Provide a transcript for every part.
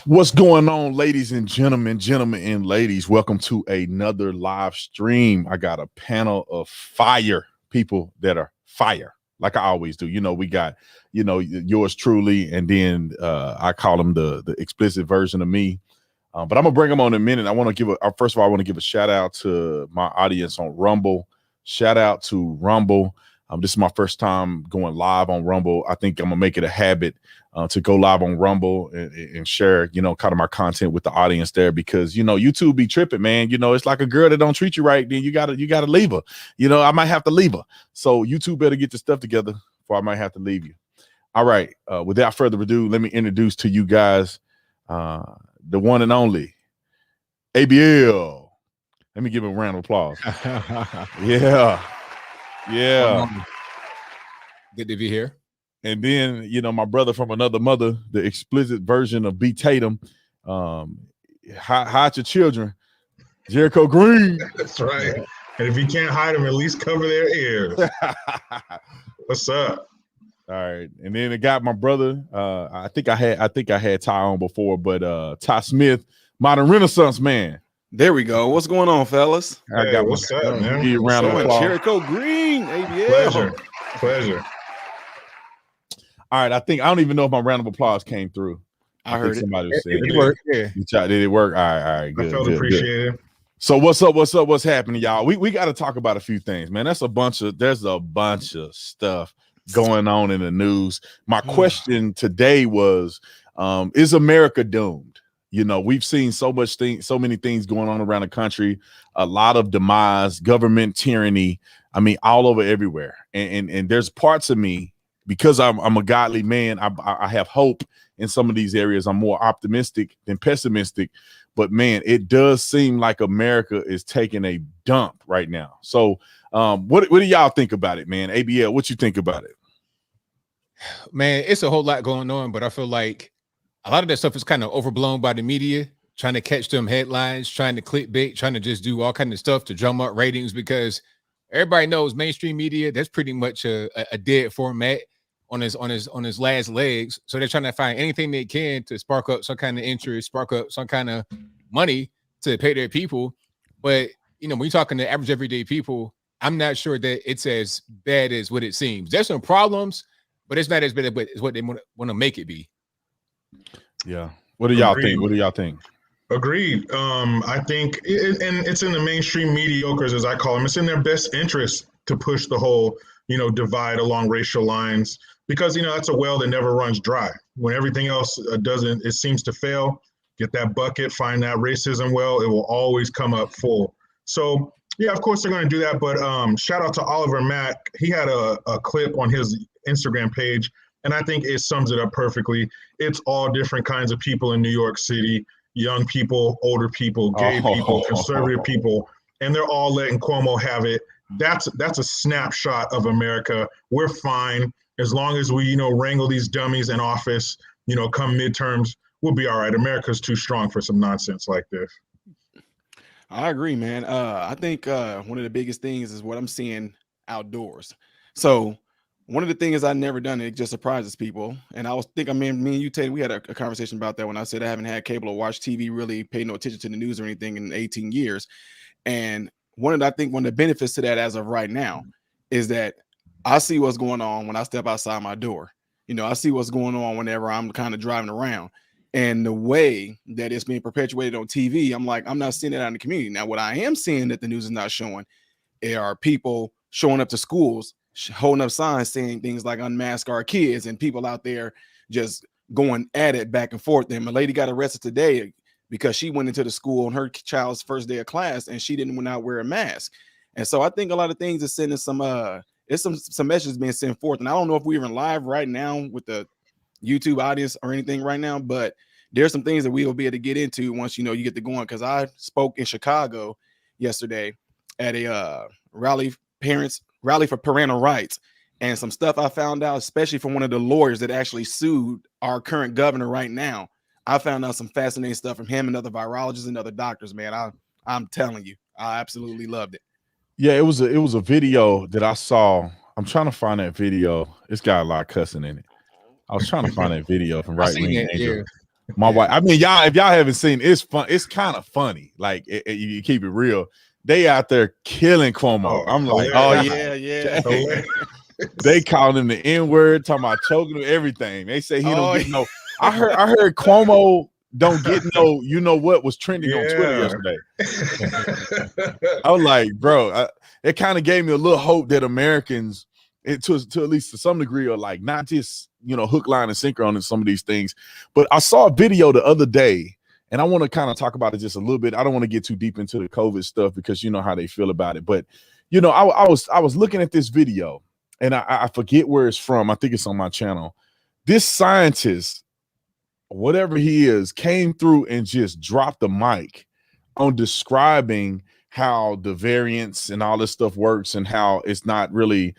What's going on, ladies and gentlemen, and ladies? Welcome to another live stream. I got a panel of fire people that are fire, like I always do. You know, we got, yours truly, and then I call them the explicit version of me. But I'm gonna bring them on in a minute. I want to give first of all, I want to give a shout out to my audience on Rumble. Shout out to Rumble. This is my first time going live on Rumble. I think I'm gonna make it a habit to go live on Rumble and share, kind of my content with the audience there, because YouTube be tripping, man. It's like a girl that don't treat you right, then you gotta leave her. I might have to leave her. So YouTube better get your stuff together, or I might have to leave you. All right. Without further ado, let me introduce to you guys the one and only ABL. Let me give him a round of applause. Yeah. Good to be here. And then, my brother from another mother, the explicit version of B. Tatum. Hide your children. Jericho Green. That's right. And if you can't hide them, at least cover their ears. What's up? All right. And then it got my brother. I think I had Ty on before, but Ty Smith, modern Renaissance man. There we go. What's going on, fellas? I got what's up, man? Give you a round of applause. Jericho Green, ABL. Pleasure. All right, I don't even know if my round of applause came through. I heard somebody was saying it worked. Yeah. Did it work? All right, good. I felt appreciated. So what's up? What's happening, y'all? We got to talk about a few things, man. There's a bunch of stuff going on in the news. My question today was, is America doomed? We've seen so many things going on around the country, a lot of demise, government tyranny. I mean, all over everywhere. And there's parts of me, because I'm a godly man, I have hope in some of these areas. I'm more optimistic than pessimistic. But man, it does seem like America is taking a dump right now. So what do y'all think about it, man? ABL, what you think about it? Man, it's a whole lot going on, but I feel like a lot of that stuff is kind of overblown by the media, trying to catch them headlines, trying to clickbait, trying to just do all kinds of stuff to drum up ratings, because everybody knows mainstream media, that's pretty much a dead format on his last legs. So they're trying to find anything they can to spark up some kind of interest, spark up some kind of money to pay their people. But when you're talking to average everyday people, I'm not sure that it's as bad as what it seems. There's some problems, but it's not as bad as what they want to make it be. Yeah. What do y'all think? Agreed. I think, and it's in the mainstream mediocres, as I call them, it's in their best interest to push the whole, divide along racial lines, because, that's a well that never runs dry. When everything else it seems to fail, get that bucket, find that racism well, it will always come up full. So, yeah, of course they're going to do that. But shout out to Oliver Mack. He had a clip on his Instagram page, and I think it sums it up perfectly. It's all different kinds of people in New York City, young people, older people, gay people, conservative people, and they're all letting Cuomo have it. That's a snapshot of America. We're fine. As long as we, wrangle these dummies in office, come midterms, we'll be all right. America's too strong for some nonsense like this. I agree, man. I think one of the biggest things is what I'm seeing outdoors. So one of the things I've never done, it just surprises people. And me and you, Tate, we had a conversation about that when I said I haven't had cable or watched TV, really pay no attention to the news or anything in 18 years. And one of the benefits to that as of right now is that I see what's going on when I step outside my door. I see what's going on whenever I'm kind of driving around. And the way that it's being perpetuated on TV, I'm not seeing it out in the community. Now, what I am seeing that the news is not showing are people showing up to schools, holding up signs saying things like unmask our kids, and people out there just going at it back and forth. And my lady got arrested today because she went into the school on her child's first day of class and she didn't wear a mask. And so I think a lot of things are sending some messages being sent forth. And I don't know if we're even live right now with the YouTube audience or anything right now, but there's some things that we will be able to get into once you get to going. Because I spoke in Chicago yesterday at a rally for parental rights, and some stuff I found out, especially from one of the lawyers that actually sued our current governor right now. I found out some fascinating stuff from him and other virologists and other doctors, man. I'm telling you, I absolutely loved it. Yeah, it was a video that I saw. I'm trying to find that video. It's got a lot of cussing in it. I was trying to find that video from Right Wing Angel. My wife. I mean, y'all, if y'all haven't seen, it's fun. It's kind of funny. Like you keep it real. They out there killing Cuomo. I'm like, Oh hilarious. yeah. Hilarious. they calling him the N-word, talking about choking him, everything. They say he don't get no. I heard Cuomo don't get no. You know what was trending on Twitter yesterday? I was like, bro, it kind of gave me a little hope that Americans, to at least to some degree, are like not just hook, line, and sinker on some of these things. But I saw a video the other day, and I want to kind of talk about it just a little bit. I don't want to get too deep into the COVID stuff because you know how they feel about it. But I was looking at this video, and I forget where it's from. I think it's on my channel. This scientist, whatever he is, came through and just dropped the mic on describing how the variants and all this stuff works and how it's not really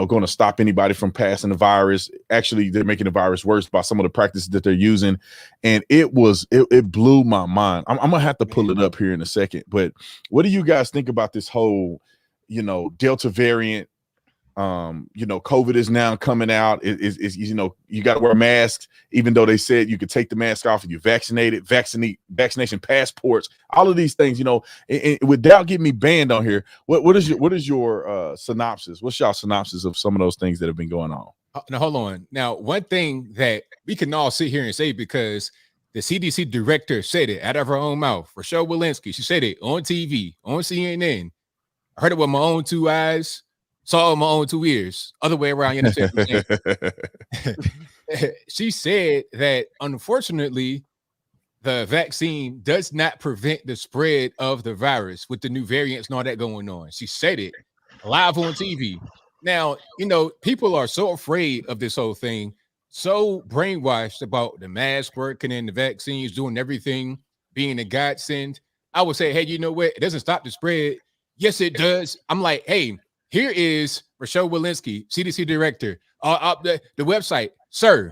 going to stop anybody from passing the virus. Actually, they're making the virus worse by some of the practices that they're using, and it blew my mind. I'm gonna have to pull it up here in a second, but what do you guys think about this whole Delta variant? COVID is now coming out. You got to wear masks, even though they said you could take the mask off if you're vaccinated, vaccination passports, all of these things, and without getting me banned on here. What is your synopsis? What's y'all synopsis of some of those things that have been going on? Now, hold on. Now, one thing that we can all sit here and say, because the CDC director said it out of her own mouth, Rochelle Walensky, she said it on TV, on CNN. I heard it with my own two eyes. Saw my own 2 ears, other way around. You understand what I'm saying? She said that unfortunately, the vaccine does not prevent the spread of the virus with the new variants and all that going on. She said it live on TV. Now, people are so afraid of this whole thing, so brainwashed about the mask working and the vaccines doing everything, being a godsend. I would say, hey, you know what? It doesn't stop the spread. Yes, it does. I'm like, hey, here is Rochelle Walensky, CDC director, the website. Sir,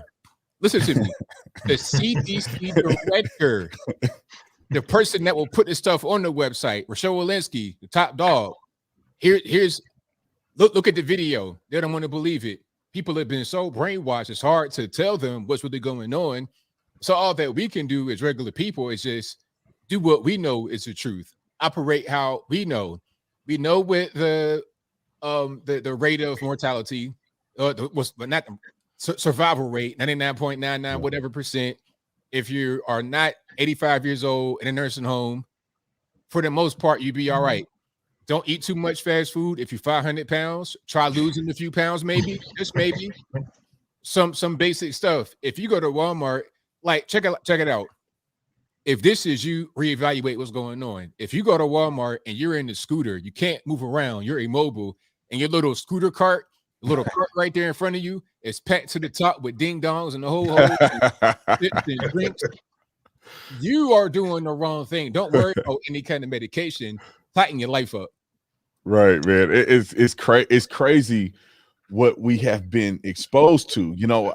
listen to me. The CDC director, the person that will put this stuff on the website, Rochelle Walensky, the top dog. Here's look at the video. They don't want to believe it. People have been so brainwashed. It's hard to tell them what's really going on. So all that we can do as regular people is just do what we know is the truth. Operate how we know. We know what the rate of mortality was, but not survival rate, 99.99 whatever percent. If you are not 85 years old in a nursing home, for the most part, you'd be all right. Don't eat too much fast food. If you're 500 pounds, try losing a few pounds, maybe, just maybe. Some basic stuff. If you go to Walmart, like check it out. If this is you, reevaluate what's going on. If you go to Walmart and you're in the scooter, you can't move around, you're immobile, and your little scooter cart, the little cart right there in front of you is packed to the top with ding dongs and the whole and drinks. You are doing the wrong thing. Don't worry about any kind of medication. Tighten your life up. Right, man. It's crazy what we have been exposed to. You don't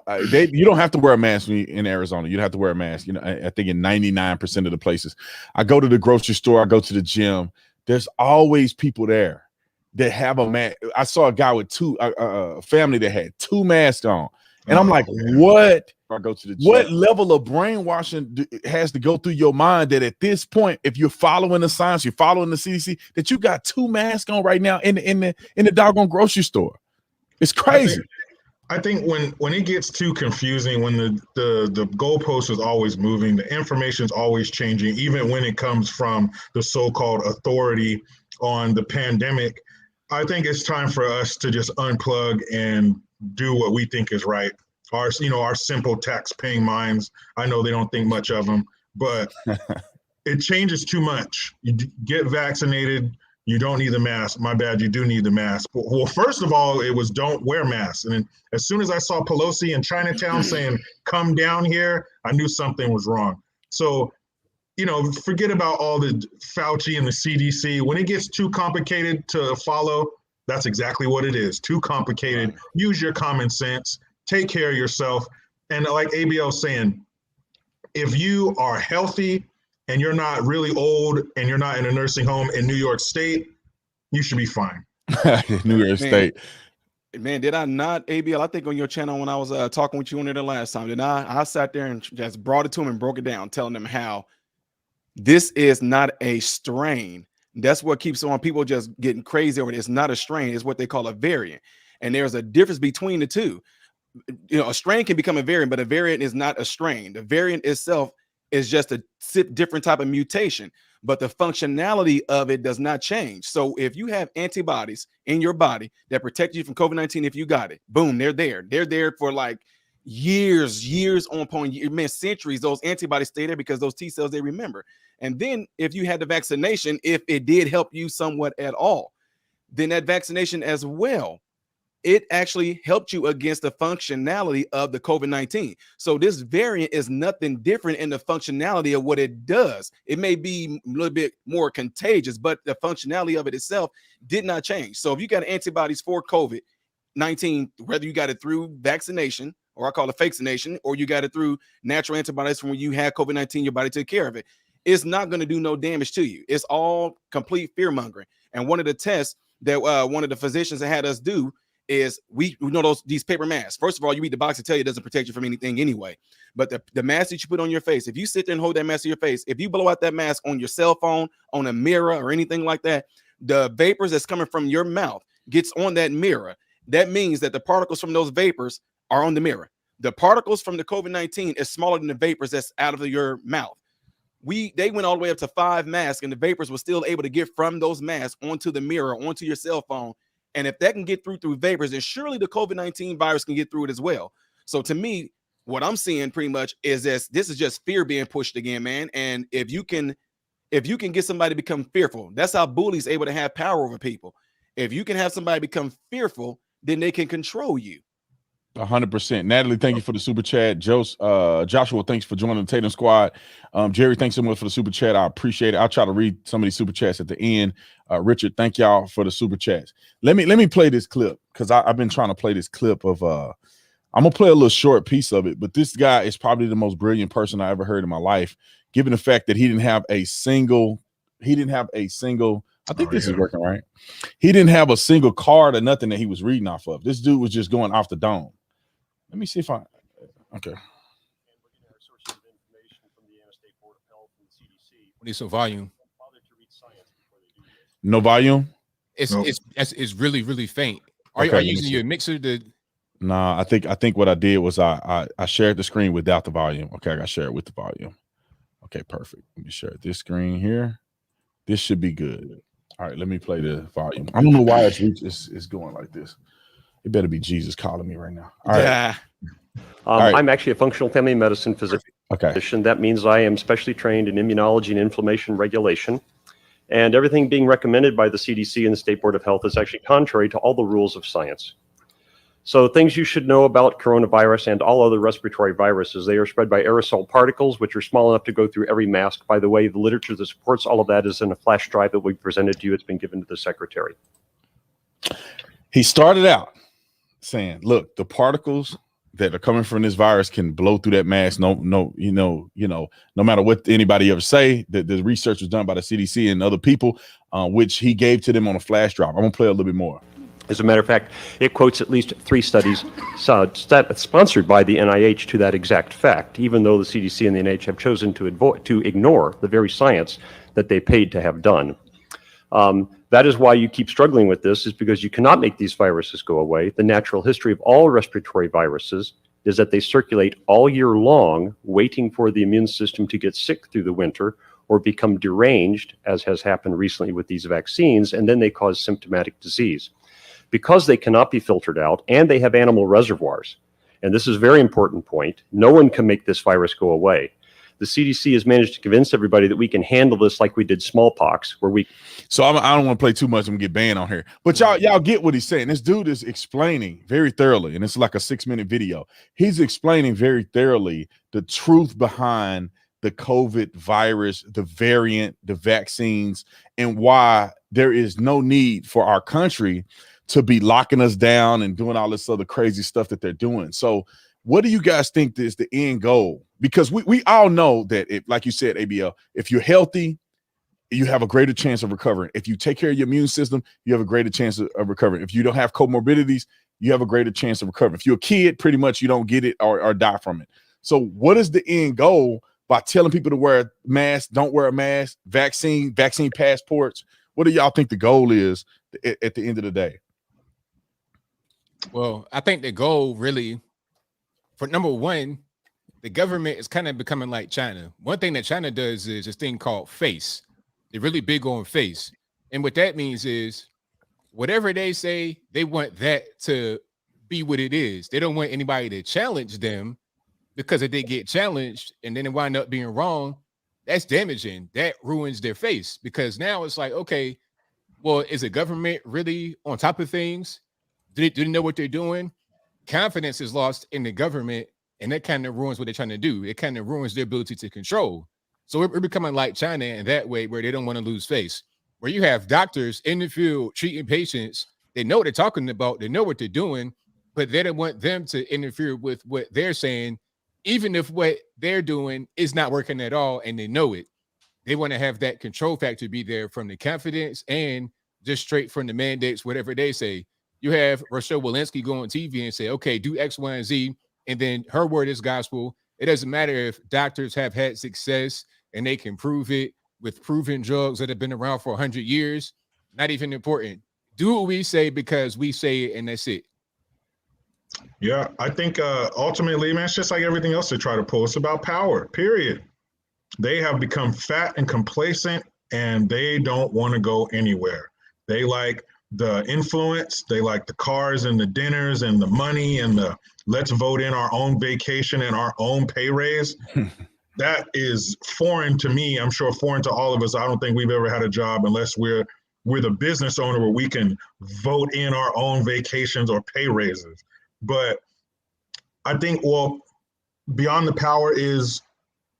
have to wear a mask in Arizona. You don't have to wear a mask. I think in 99% of the places. I go to the grocery store, I go to the gym. There's always people there that have a mask. I saw a guy with a family that had 2 masks on. And I'm like, what? I go to the gym. What level of brainwashing has to go through your mind that at this point, if you're following the science, you're following the CDC, that you got 2 masks on right now in the doggone grocery store? It's crazy. I think when it gets too confusing, when the goalpost is always moving, the information is always changing, even when it comes from the so-called authority on the pandemic, I think it's time for us to just unplug and do what we think is right. Our simple tax-paying minds, I know they don't think much of them, but it changes too much. You get vaccinated, you don't need the mask. My bad, you do need the mask. Well, first of all, it was don't wear masks. And then as soon as I saw Pelosi in Chinatown saying, come down here, I knew something was wrong. So, forget about all the Fauci and the CDC. When it gets too complicated to follow, that's exactly what it is. Too complicated. Use your common sense. Take care of yourself. And like ABL saying, if you are healthy and you're not really old and you're not in a nursing home in New York State, you should be fine. New York State. Man, did I not, ABL? I think on your channel when I was talking with you on it the last time, did I sat there and just brought it to him and broke it down, telling them how this is not a strain. That's what keeps on people just getting crazy over it. It's not a strain. It's what they call a variant. And there's a difference between the two. You know, a strain can become a variant, but a variant is not a strain. The variant itself is just a different type of mutation, but the functionality of it does not change. So if you have antibodies in your body that protect you from COVID-19, if you got it, boom, they're there. They're there for like years on years, man, centuries. Those antibodies stay there because those T cells, they remember. And then if you had the vaccination, if it did help you somewhat at all, then that vaccination as well, it actually helped you against the functionality of the COVID-19. So this variant is nothing different in the functionality of what it does. It may be a little bit more contagious, but the functionality of it itself did not change. So if you got antibodies for COVID-19, whether you got it through vaccination, or I call it vaccination, or you got it through natural antibodies from when you had COVID-19, your body took care of it, it's not going to do no damage to you. It's all complete fear mongering. And one of the tests that one of the physicians had us do is we know these paper masks. First of all, you read the box and tell you it doesn't protect you from anything anyway. But the mask that you put on your face, if you sit there and hold that mask to your face, if you blow out that mask on your cell phone, on a mirror or anything like that, the vapors that's coming from your mouth gets on that mirror. That means that the particles from those vapors are on the mirror. The particles from the COVID-19 is smaller than the vapors that's out of your mouth. They went all the way up to 5 masks, and the vapors were still able to get from those masks onto the mirror, onto your cell phone. And if that can get through vapors, then surely the COVID-19 virus can get through it as well. So to me, what I'm seeing pretty much is this is just fear being pushed again, man. And if you can get somebody to become fearful, that's how bullies able to have power over people. If you can have somebody become fearful, then they can control you. 100%. Natalie, thank you for the super chat. Joshua, thanks for joining the Tatum Squad. Jerry, thanks so much for the super chat. I appreciate it. I'll try to read some of these super chats at the end. Richard, thank y'all for the super chats. Let me play this clip because I've been trying to play this clip of I'm gonna play a little short piece of it, but this guy is probably the most brilliant person I ever heard in my life, given the fact that he didn't have a single. I think this is working right. He didn't have a single card or nothing that he was reading off of. This dude was just going off the dome. Let me see if okay. What is the volume? No volume? It's really, really faint. Are you using your mixer to? Nah, I think what I did was I shared the screen without the volume. Okay, I got to share it with the volume. Okay, perfect. Let me share this screen here. This should be good. All right, let me play the volume. I don't know why it's going like this. It better be Jesus calling me right now. All right. Yeah. All right. I'm actually a functional family medicine physician. Okay. That means I am specially trained in immunology and inflammation regulation. And everything being recommended by the CDC and the State Board of Health is actually contrary to all the rules of science. So things you should know about coronavirus and all other respiratory viruses, they are spread by aerosol particles, which are small enough to go through every mask. By the way, the literature that supports all of that is in a flash drive that we presented to you. It's been given to the secretary. He started out saying, look, the particles that are coming from this virus can blow through that mask. No matter what anybody ever say, that the research was done by the CDC and other people, which he gave to them on a flash drive. I'm gonna play a little bit more. As a matter of fact, it quotes at least 3 studies sponsored by the NIH to that exact fact, even though the CDC and the NIH have chosen to ignore the very science that they paid to have done. That is why you keep struggling with this, is because you cannot make these viruses go away. The natural history of all respiratory viruses is that they circulate all year long, waiting for the immune system to get sick through the winter or become deranged, as has happened recently with these vaccines, and then they cause symptomatic disease. Because they cannot be filtered out and they have animal reservoirs, and this is a very important point, no one can make this virus go away. The CDC has managed to convince everybody that we can handle this like we did smallpox, where we. So I don't want to play too much and get banned on here, but y'all get what he's saying. This dude is explaining very thoroughly, and it's like a 6-minute video. He's explaining very thoroughly the truth behind the COVID virus, the variant, the vaccines, and why there is no need for our country to be locking us down and doing all this other crazy stuff that they're doing. So what do you guys think is the end goal? Because we all know that, if, like you said, ABL, if you're healthy, you have a greater chance of recovering. If you take care of your immune system, you have a greater chance of recovering. If you don't have comorbidities, you have a greater chance of recovering. If you're a kid, pretty much you don't get it or die from it. So what is the end goal by telling people to wear a mask, don't wear a mask, vaccine passports? What do y'all think the goal is at the end of the day? Well, I think the goal really, for number one, the government is kind of becoming like China. One thing that China does is this thing called face. They're really big on face. And what that means is whatever they say, they want that to be what it is. They don't want anybody to challenge them, because if they get challenged and then they wind up being wrong, that's damaging. That ruins their face, because now it's like, okay, well, is the government really on top of things? Do they know what they're doing? Confidence is lost in the government, and that kind of ruins what they're trying to do. It kind of ruins their ability to control. So we're becoming like China in that way, where they don't want to lose face, where you have doctors in the field treating patients. They know what they're talking about. They know what they're doing, but they don't want them to interfere with what they're saying, even if what they're doing is not working at all, and they know it. They want to have that control factor be there from the confidence and just straight from the mandates, whatever they say. You have Rochelle Walensky go on TV and say, okay, do X, Y, and Z, and then her word is gospel. It doesn't matter if doctors have had success and they can prove it with proven drugs that have been around for 100 years. Not even important. Do what we say because we say it, and that's it. Yeah, I think ultimately, man, it's just like everything else they try to pull. It's about power, period. They have become fat and complacent, and they don't want to go anywhere. They like the influence, they like the cars and the dinners and the money and the let's vote in our own vacation and our own pay raise. That is foreign to me. I'm sure foreign to all of us. I don't think we've ever had a job unless we're the business owner where we can vote in our own vacations or pay raises. But I think, well, beyond the power is,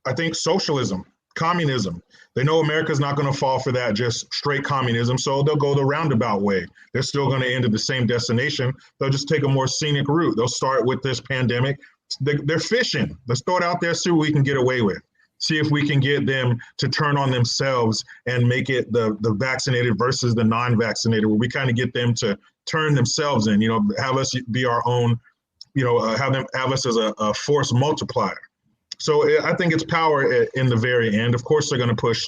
I think, socialism, communism. They know America's not going to fall for that, just straight communism, so they'll go the roundabout way. They're still going to end at the same destination. They'll just take a more scenic route. They'll start with this pandemic. They're fishing. Let's throw it out there, see what we can get away with. See if we can get them to turn on themselves and make it the vaccinated versus the non-vaccinated, where we kind of get them to turn themselves in, have us be our own, have us as a force multiplier. So I think it's power in the very end. Of course, they're going to push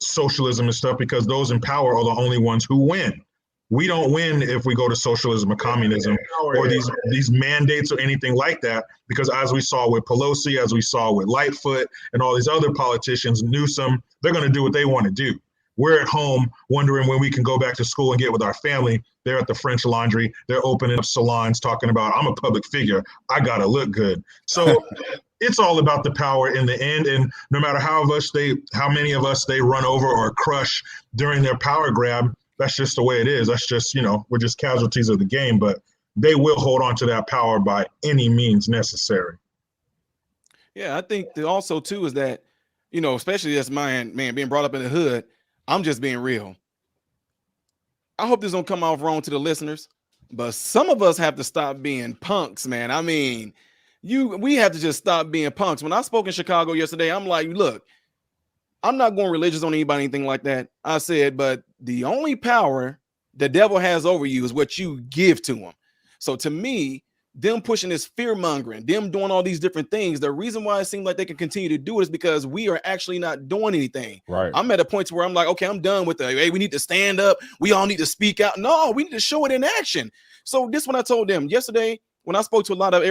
socialism and stuff because those in power are the only ones who win. We don't win if we go to socialism or communism or these mandates or anything like that, because as we saw with Pelosi, as we saw with Lightfoot and all these other politicians, Newsom, they're going to do what they want to do. We're at home wondering when we can go back to school and get with our family. They're at the French Laundry. They're opening up salons talking about, I'm a public figure. I got to look good. So it's all about the power in the end. And no matter how many of us they run over or crush during their power grab, that's just the way it is. That's just, we're just casualties of the game, but they will hold on to that power by any means necessary. Yeah, I think that also too is that, especially as man being brought up in the hood, I'm just being real. I hope this don't come off wrong to the listeners, but some of us have to stop being punks, man. I mean, we have to just stop being punks. When I spoke in Chicago yesterday, I'm like, look, I'm not going religious on anybody, anything like that. I said, but the only power the devil has over you is what you give to him. So to me, them pushing this fear mongering, them doing all these different things, the reason why it seems like they can continue to do it is because we are actually not doing anything. Right. I'm at a point where I'm like, okay, I'm done with hey, we need to stand up. We all need to speak out. No, we need to show it in action. So this is what I told them yesterday when I spoke to a lot of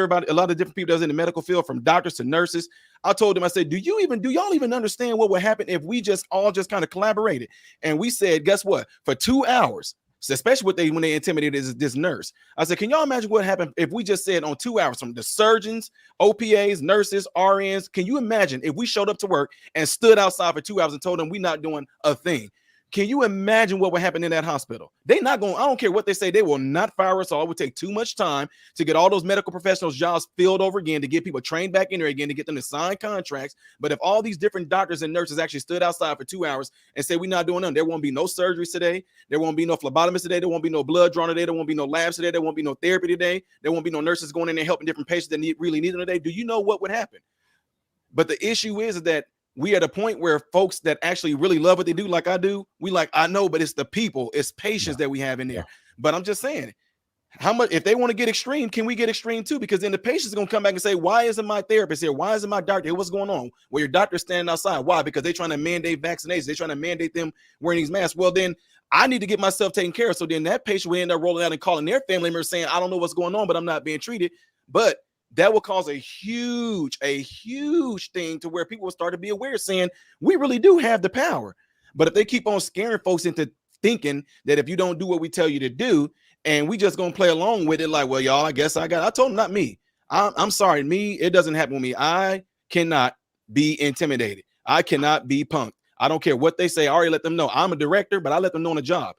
different people that's in the medical field, from doctors to nurses. I told them, I said, do y'all even understand what would happen if we just all kind of collaborated? And we said, guess what? For 2 hours, especially when they intimidated this nurse. I said, can y'all imagine what happened if we just said on 2 hours from the surgeons, OPAs, nurses, RNs? Can you imagine if we showed up to work and stood outside for 2 hours and told them we're not doing a thing? Can you imagine what would happen in that hospital? They're not going, I don't care what they say, they will not fire us all. It would take too much time to get all those medical professionals' jobs filled over again, to get people trained back in there again, to get them to sign contracts. But if all these different doctors and nurses actually stood outside for 2 hours and said, we're not doing nothing, there won't be no surgeries today. There won't be no phlebotomists today. There won't be no blood drawn today. There won't be no labs today. There won't be no therapy today. There won't be no nurses going in there helping different patients that really need them today. Do you know what would happen? But the issue is that we are at a point where folks that actually really love what they do, like I do, I know, but it's the people, it's patience that we have in there. But I'm just saying, how much, if they want to get extreme, can we get extreme too? Because then the patient's going to come back and say, why isn't my therapist here? Why isn't my doctor here? What's going on? Well, your doctor's standing outside. Why? Because they're trying to mandate vaccinations. They're trying to mandate them wearing these masks. Well, then I need to get myself taken care of. So then that patient will end up rolling out and calling their family members saying, I don't know what's going on, but I'm not being treated. But that will cause a huge thing to where people will start to be aware, saying we really do have the power. But if they keep on scaring folks into thinking that if you don't do what we tell you to do, and we just gonna play along with it, like, well, y'all, I guess I told them, not me. I'm sorry, me, it doesn't happen with me. I cannot be intimidated. I cannot be punked. I don't care what they say. I already let them know. I'm a director, but I let them know on the job.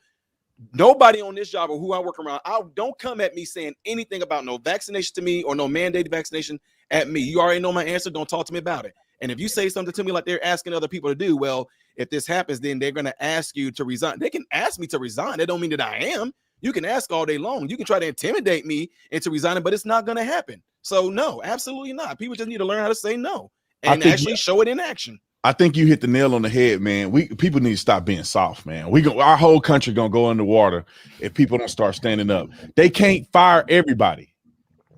Nobody on this job or who I work around, don't come at me saying anything about no vaccination to me or no mandated vaccination at me. You already know my answer. Don't talk to me about it. And if you say something to me like they're asking other people to do, well, if this happens, then they're going to ask you to resign. They can ask me to resign. That don't mean that I am. You can ask all day long. You can try to intimidate me into resigning, but it's not going to happen. So no, absolutely not. People just need to learn how to say no and actually show it in action. I think you hit the nail on the head, man. People need to stop being soft, man. Our whole country gonna go underwater if people don't start standing up. They can't fire everybody.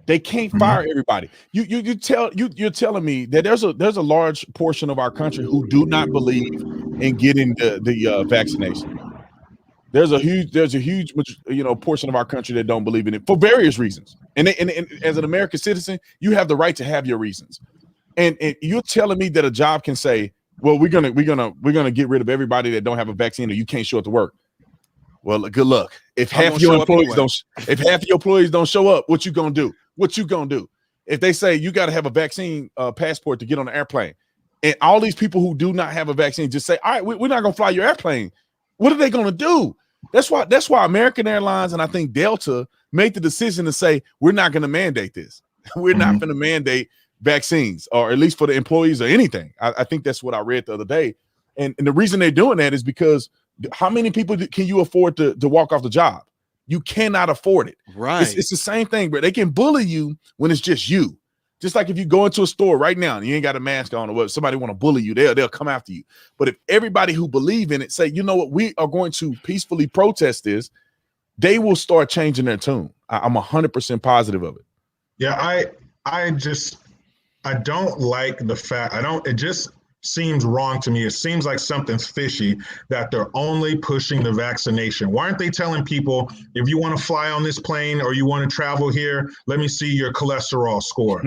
They can't fire everybody. You're telling me that there's a large portion of our country who do not believe in getting the vaccination. There's a huge portion of our country that don't believe in it for various reasons. And as an American citizen, you have the right to have your reasons. And you're telling me that a job can say, well, we're gonna get rid of everybody that don't have a vaccine, or you can't show up to work. Well, good luck. If half of your employees don't show up, what you gonna do? What you gonna do? If they say you got to have a vaccine passport to get on the airplane, and all these people who do not have a vaccine just say, all right, we're not gonna fly your airplane. What are they gonna do? That's why American Airlines and I think Delta made the decision to say we're not gonna mandate this. We're not gonna mandate vaccines, or at least for the employees or anything. I think that's what I read the other day. And the reason they're doing that is because how many people can you afford to walk off the job? You cannot afford it. Right. It's the same thing, but they can bully you when it's just you. Just like if you go into a store right now and you ain't got a mask on, or what, somebody want to bully you, they'll come after you. But if everybody who believe in it say, you know what, we are going to peacefully protest this, they will start changing their tune. I'm 100% positive of it. Yeah, I don't like the fact, it just seems wrong to me. It seems like something's fishy that they're only pushing the vaccination. Why aren't they telling people, if you want to fly on this plane or you want to travel here, let me see your cholesterol score.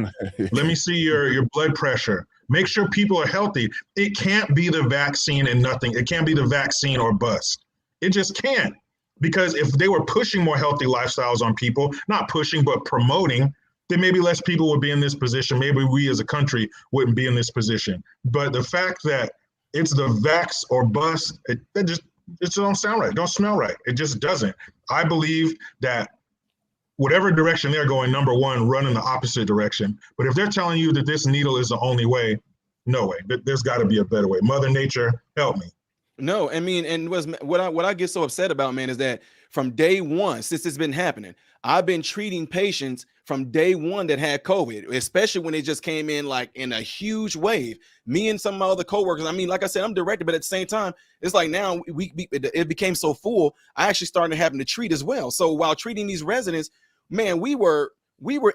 Let me see your blood pressure. Make sure people are healthy. It can't be the vaccine and nothing. It can't be the vaccine or bust. It just can't. Because if they were pushing more healthy lifestyles on people, not pushing, but promoting, then maybe less people would be in this position. Maybe we as a country wouldn't be in this position. But the fact that it's the vax or bust, it don't sound right. It don't smell right. It just doesn't. I believe that whatever direction they're going, number one, run in the opposite direction. But if they're telling you that this needle is the only way, no way. There's got to be a better way. Mother Nature, help me. No, I mean, and what I get so upset about, man, is that from day one, since it's been happening, I've been treating patients from day one that had COVID, especially when it just came in like in a huge wave. Me and some of my other coworkers, I mean, like I said, I'm director, but at the same time, it's like now it became so full, I actually started having to treat as well. So while treating these residents, man, we were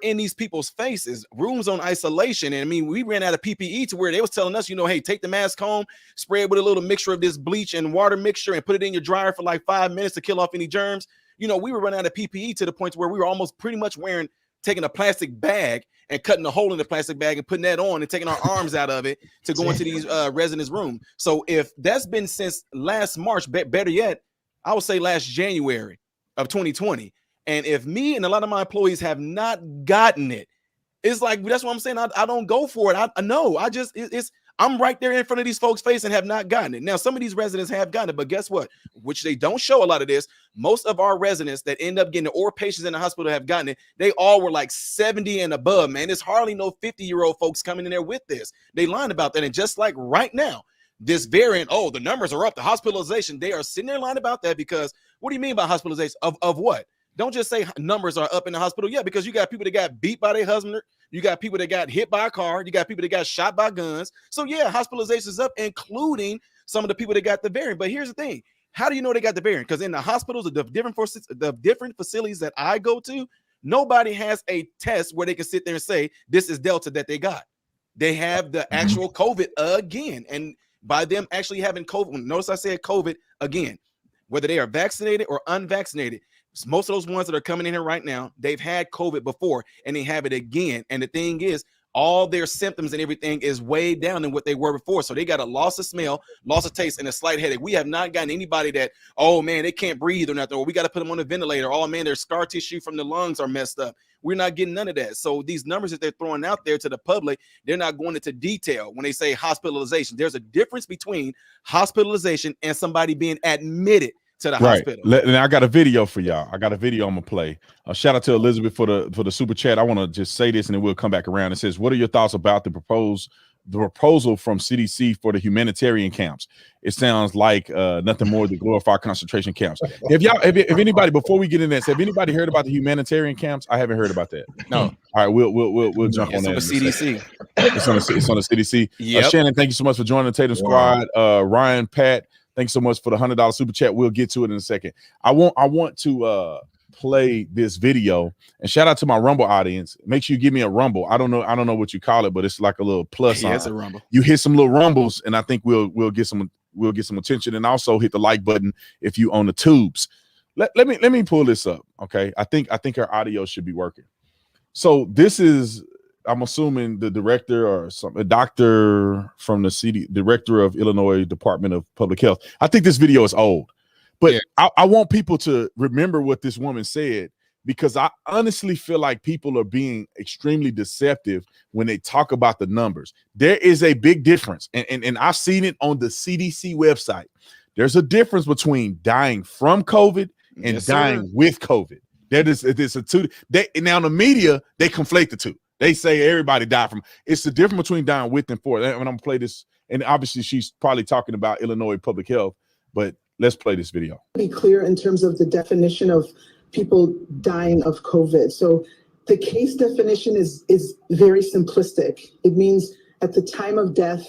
in these people's faces, rooms on isolation. And I mean, we ran out of PPE to where they was telling us, hey, take the mask home, spray it with a little mixture of this bleach and water mixture and put it in your dryer for like 5 minutes to kill off any germs. We were running out of PPE to the point where we were almost pretty much taking a plastic bag and cutting a hole in the plastic bag and putting that on and taking our arms out of it to go into these residents' room. So if that's been since last March, better yet, I would say last January of 2020. And if me and a lot of my employees have not gotten it, it's like, that's what I'm saying. I don't go for it. I know. I'm right there in front of these folks' face and have not gotten it. Now, some of these residents have gotten it, but guess what? Which they don't show a lot of this. Most of our residents that end up getting it, or patients in the hospital have gotten it, they all were like 70 and above, man. There's hardly no 50-year-old folks coming in there with this. They lying about that. And just like right now, this variant, the numbers are up, the hospitalization, they are sitting there lying about that because what do you mean by hospitalization? Of what? Don't just say numbers are up in the hospital. Yeah, because you got people that got beat by their husband. You got people that got hit by a car. You got people that got shot by guns. So yeah, hospitalization is up, including some of the people that got the variant. But here's the thing. How do you know they got the variant? Because in the hospitals, the different facilities that I go to, nobody has a test where they can sit there and say this is Delta that they got. They have the actual COVID again, and by them actually having COVID, notice I said COVID again, whether they are vaccinated or unvaccinated. Most of those ones that are coming in here right now, they've had COVID before and they have it again. And the thing is, all their symptoms and everything is way down than what they were before. So they got a loss of smell, loss of taste, and a slight headache. We have not gotten anybody that, oh man, they can't breathe or nothing, or we got to put them on a ventilator. Oh man, their scar tissue from the lungs are messed up. We're not getting none of that. So these numbers that they're throwing out there to the public, they're not going into detail when they say hospitalization. There's a difference between hospitalization and somebody being admitted to the hospital. And I got a video for y'all. I got a video I'm gonna play. Shout out to Elizabeth for the super chat. I want to just say this and then we'll come back around. It says, what are your thoughts about the proposal from CDC for the humanitarian camps? It sounds like nothing more than glorified concentration camps. If anybody, before we get in this, have anybody heard about the humanitarian camps? I haven't heard about that. No. All right, we'll jump on that. It's on the CDC. It's on the CDC. Yep. Shannon, thank you so much for joining the Tatum Squad. Ryan, Pat, thanks so much for the $100 super chat. We'll get to it in a second. I want to play this video, and shout out to my Rumble audience. Make sure you give me a Rumble. I don't know what you call it, but it's like a little plus sign. It's a Rumble. You hit some little rumbles, and I think we'll get some attention, and also hit the like button if you own the tubes. Let me pull this up. Okay, I think our audio should be working. So this is, I'm assuming, the director or a doctor from the director of Illinois Department of Public Health. I think this video is old, but yeah. I want people to remember what this woman said, because I honestly feel like people are being extremely deceptive when they talk about the numbers. There is a big difference, and I've seen it on the CDC website. There's a difference between dying from COVID and dying with COVID. It's a two. Now the media, they conflate the two. They say everybody died from. It's the difference between dying with and for. And I'm gonna play this, and obviously she's probably talking about Illinois public health, but let's play this video. Be clear in terms of the definition of people dying of COVID. So the case definition is very simplistic. It means at the time of death,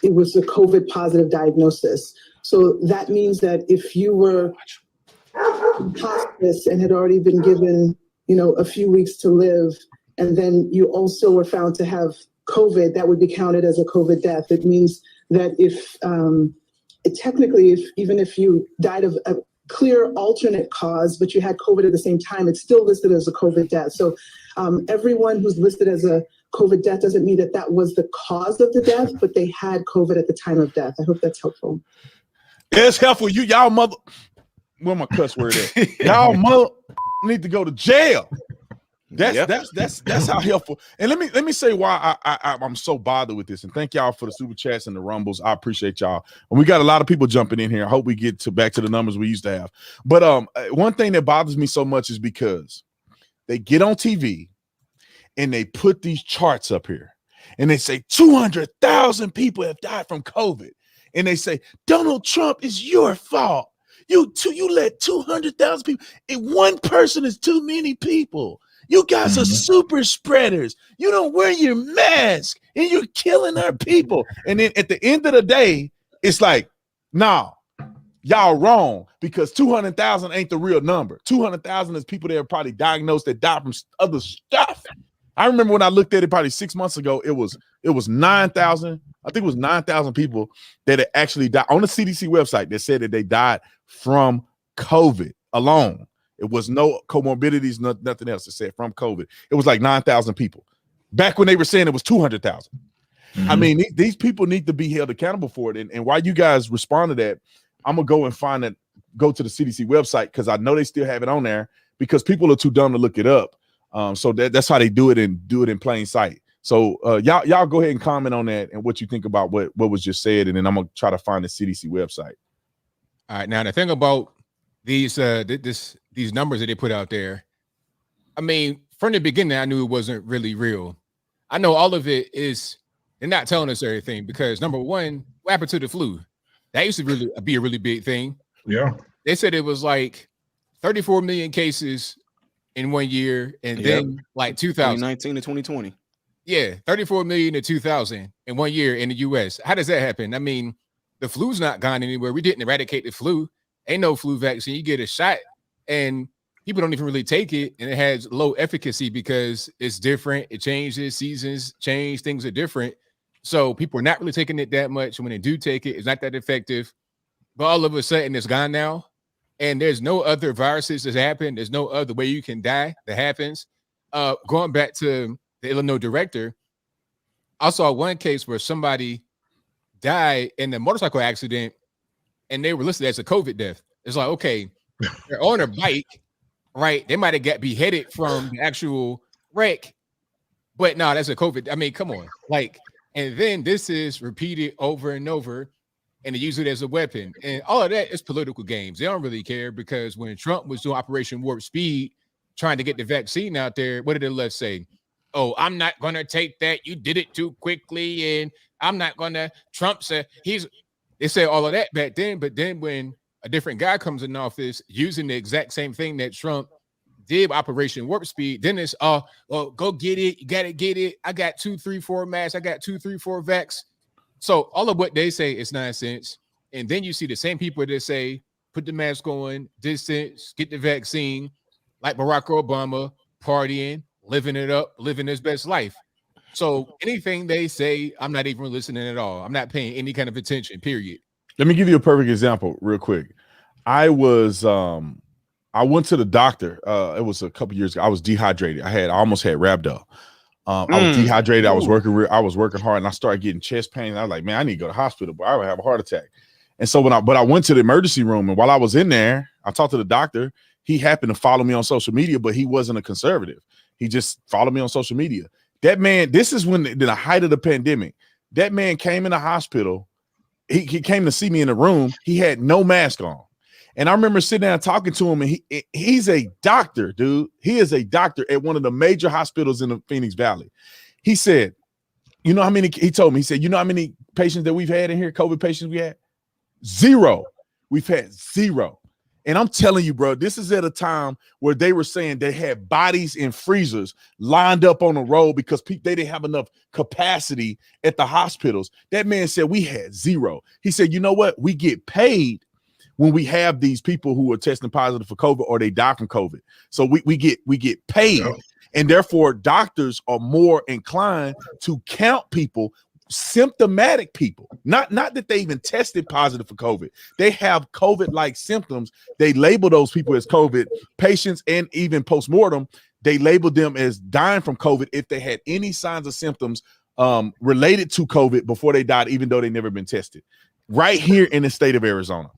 it was a COVID positive diagnosis. So that means that if you were in hospice and had already been given, a few weeks to live, and then you also were found to have COVID, that would be counted as a COVID death. It means that even if you died of a clear alternate cause, but you had COVID at the same time, it's still listed as a COVID death. So everyone who's listed as a COVID death doesn't mean that was the cause of the death, but they had COVID at the time of death. I hope that's helpful. It's helpful. Y'all mother, where my cuss word at? Y'all mother need to go to jail. That's how helpful. And let me say why I'm so bothered with this. And thank y'all for the super chats and the rumbles. I appreciate y'all. And we got a lot of people jumping in here. I hope we get back to the numbers we used to have. But one thing that bothers me so much is because they get on TV and they put these charts up here and they say 200,000 people have died from COVID. And they say, Donald Trump, is your fault. You let 200,000 people. If one person is too many people. You guys are super spreaders. You don't wear your mask and you're killing our people. And then at the end of the day, it's like, nah, y'all wrong, because 200,000 ain't the real number. 200,000 is people that are probably diagnosed that died from other stuff. I remember when I looked at it probably 6 months ago, it was 9,000. I think it was 9,000 people that had actually died on the CDC website that said that they died from COVID alone. It was no comorbidities, nothing else. It said from COVID. It was like 9,000 people. Back when they were saying it was 200,000. I mean, these people need to be held accountable for it. And while you guys respond to that, I'm going to go go to the CDC website, because I know they still have it on there, because people are too dumb to look it up. So that's how they do it, and do it in plain sight. So y'all go ahead and comment on that and what you think about what was just said. And then I'm going to try to find the CDC website. All right. Now, the thing about these numbers that they put out there, I mean, from the beginning, I knew it wasn't really real. I know all of it is, they're not telling us everything, because number one, what happened to the flu? That used to really be a really big thing. Yeah. They said it was like 34 million cases in 1 year, and then like 2019 to 2020. Yeah, 34 million to 2000 in 1 year in the US. How does that happen? I mean, the flu's not gone anywhere. We didn't eradicate the flu. Ain't no flu vaccine. You get a shot and people don't even really take it, and it has low efficacy because it's different. It changes, seasons change, things are different. So people are not really taking it that much. When they do take it, it's not that effective. But all of a sudden, it's gone now. And there's no other viruses that happen. There's no other way you can die that happens. Going back to the Illinois director, I saw one case where somebody died in a motorcycle accident, and they were listed as a COVID death. It's like, okay, they're on a bike, right? They might have got beheaded from the actual wreck, but no, that's a COVID. I mean, come on. Like, and then this is repeated over and over, and they use it as a weapon. And all of that is political games. They don't really care, because when Trump was doing Operation Warp Speed, trying to get the vaccine out there, what did the left say? Oh, I'm not going to take that. You did it too quickly, and I'm not going to. Trump said they said all of that back then, but then when a different guy comes in office using the exact same thing that Trump did, Operation Warp Speed, then it's well, go get it. You got to get it. I got 2, 3, 4 masks. I got 2, 3, 4 vax. So all of what they say is nonsense. And then you see the same people that say, put the mask on, distance, get the vaccine, like Barack Obama, partying, living it up, living his best life. So anything they say, I'm not even listening at all. I'm not paying any kind of attention, period. Let me give you a perfect example real quick. I went to the doctor. It was a couple years ago. I was dehydrated. I almost had rhabdo. I was dehydrated. I was working hard, and I started getting chest pain. And I was like, man, I need to go to the hospital, but I would have a heart attack. And so I went to the emergency room, and while I was in there, I talked to the doctor. He happened to follow me on social media, but he wasn't a conservative. He just followed me on social media. That man, this is when the height of the pandemic. That man came in the hospital. He came to see me in the room. He had no mask on. And I remember sitting down talking to him, and he's a doctor, dude. He is a doctor at one of the major hospitals in the Phoenix Valley. He said, you know how many, he told me, he said, you know how many patients that we've had in here, COVID patients we had? 0. We've had 0. And I'm telling you, bro, this is at a time where they were saying they had bodies in freezers lined up on the road because they didn't have enough capacity at the hospitals. That man said we had 0. He said, you know what? We get paid when we have these people who are testing positive for COVID or they die from COVID. So we get paid. Yeah. And therefore, doctors are more inclined to count people, symptomatic people, not that they even tested positive for COVID. They have COVID-like symptoms. They label those people as COVID patients, and even post-mortem, they label them as dying from COVID if they had any signs or symptoms related to COVID before they died, even though they never been tested. Right here in the state of Arizona.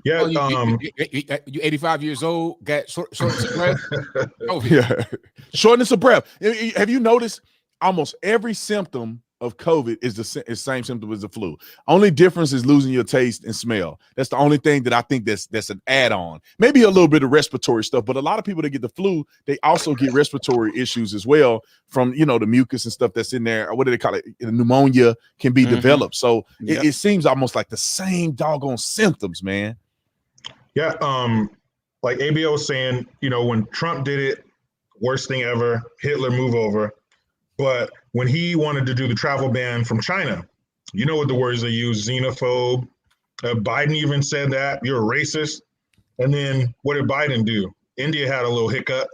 Yeah, you 85 years old, got shortness of breath. Yeah, shortness of breath. Have you noticed almost every symptom of COVID is the same symptom as the flu? Only difference is losing your taste and smell. That's the only thing that I think that's an add-on. Maybe a little bit of respiratory stuff, but a lot of people that get the flu, they also get respiratory issues as well from, the mucus and stuff that's in there. What do they call it? Pneumonia can be developed. So it seems almost like the same doggone symptoms, man. Yeah, like ABO was saying, when Trump did it, worst thing ever, Hitler move over. But when he wanted to do the travel ban from China, you know what the words they use, xenophobe. Biden even said that, you're a racist. And then what did Biden do? India had a little hiccup.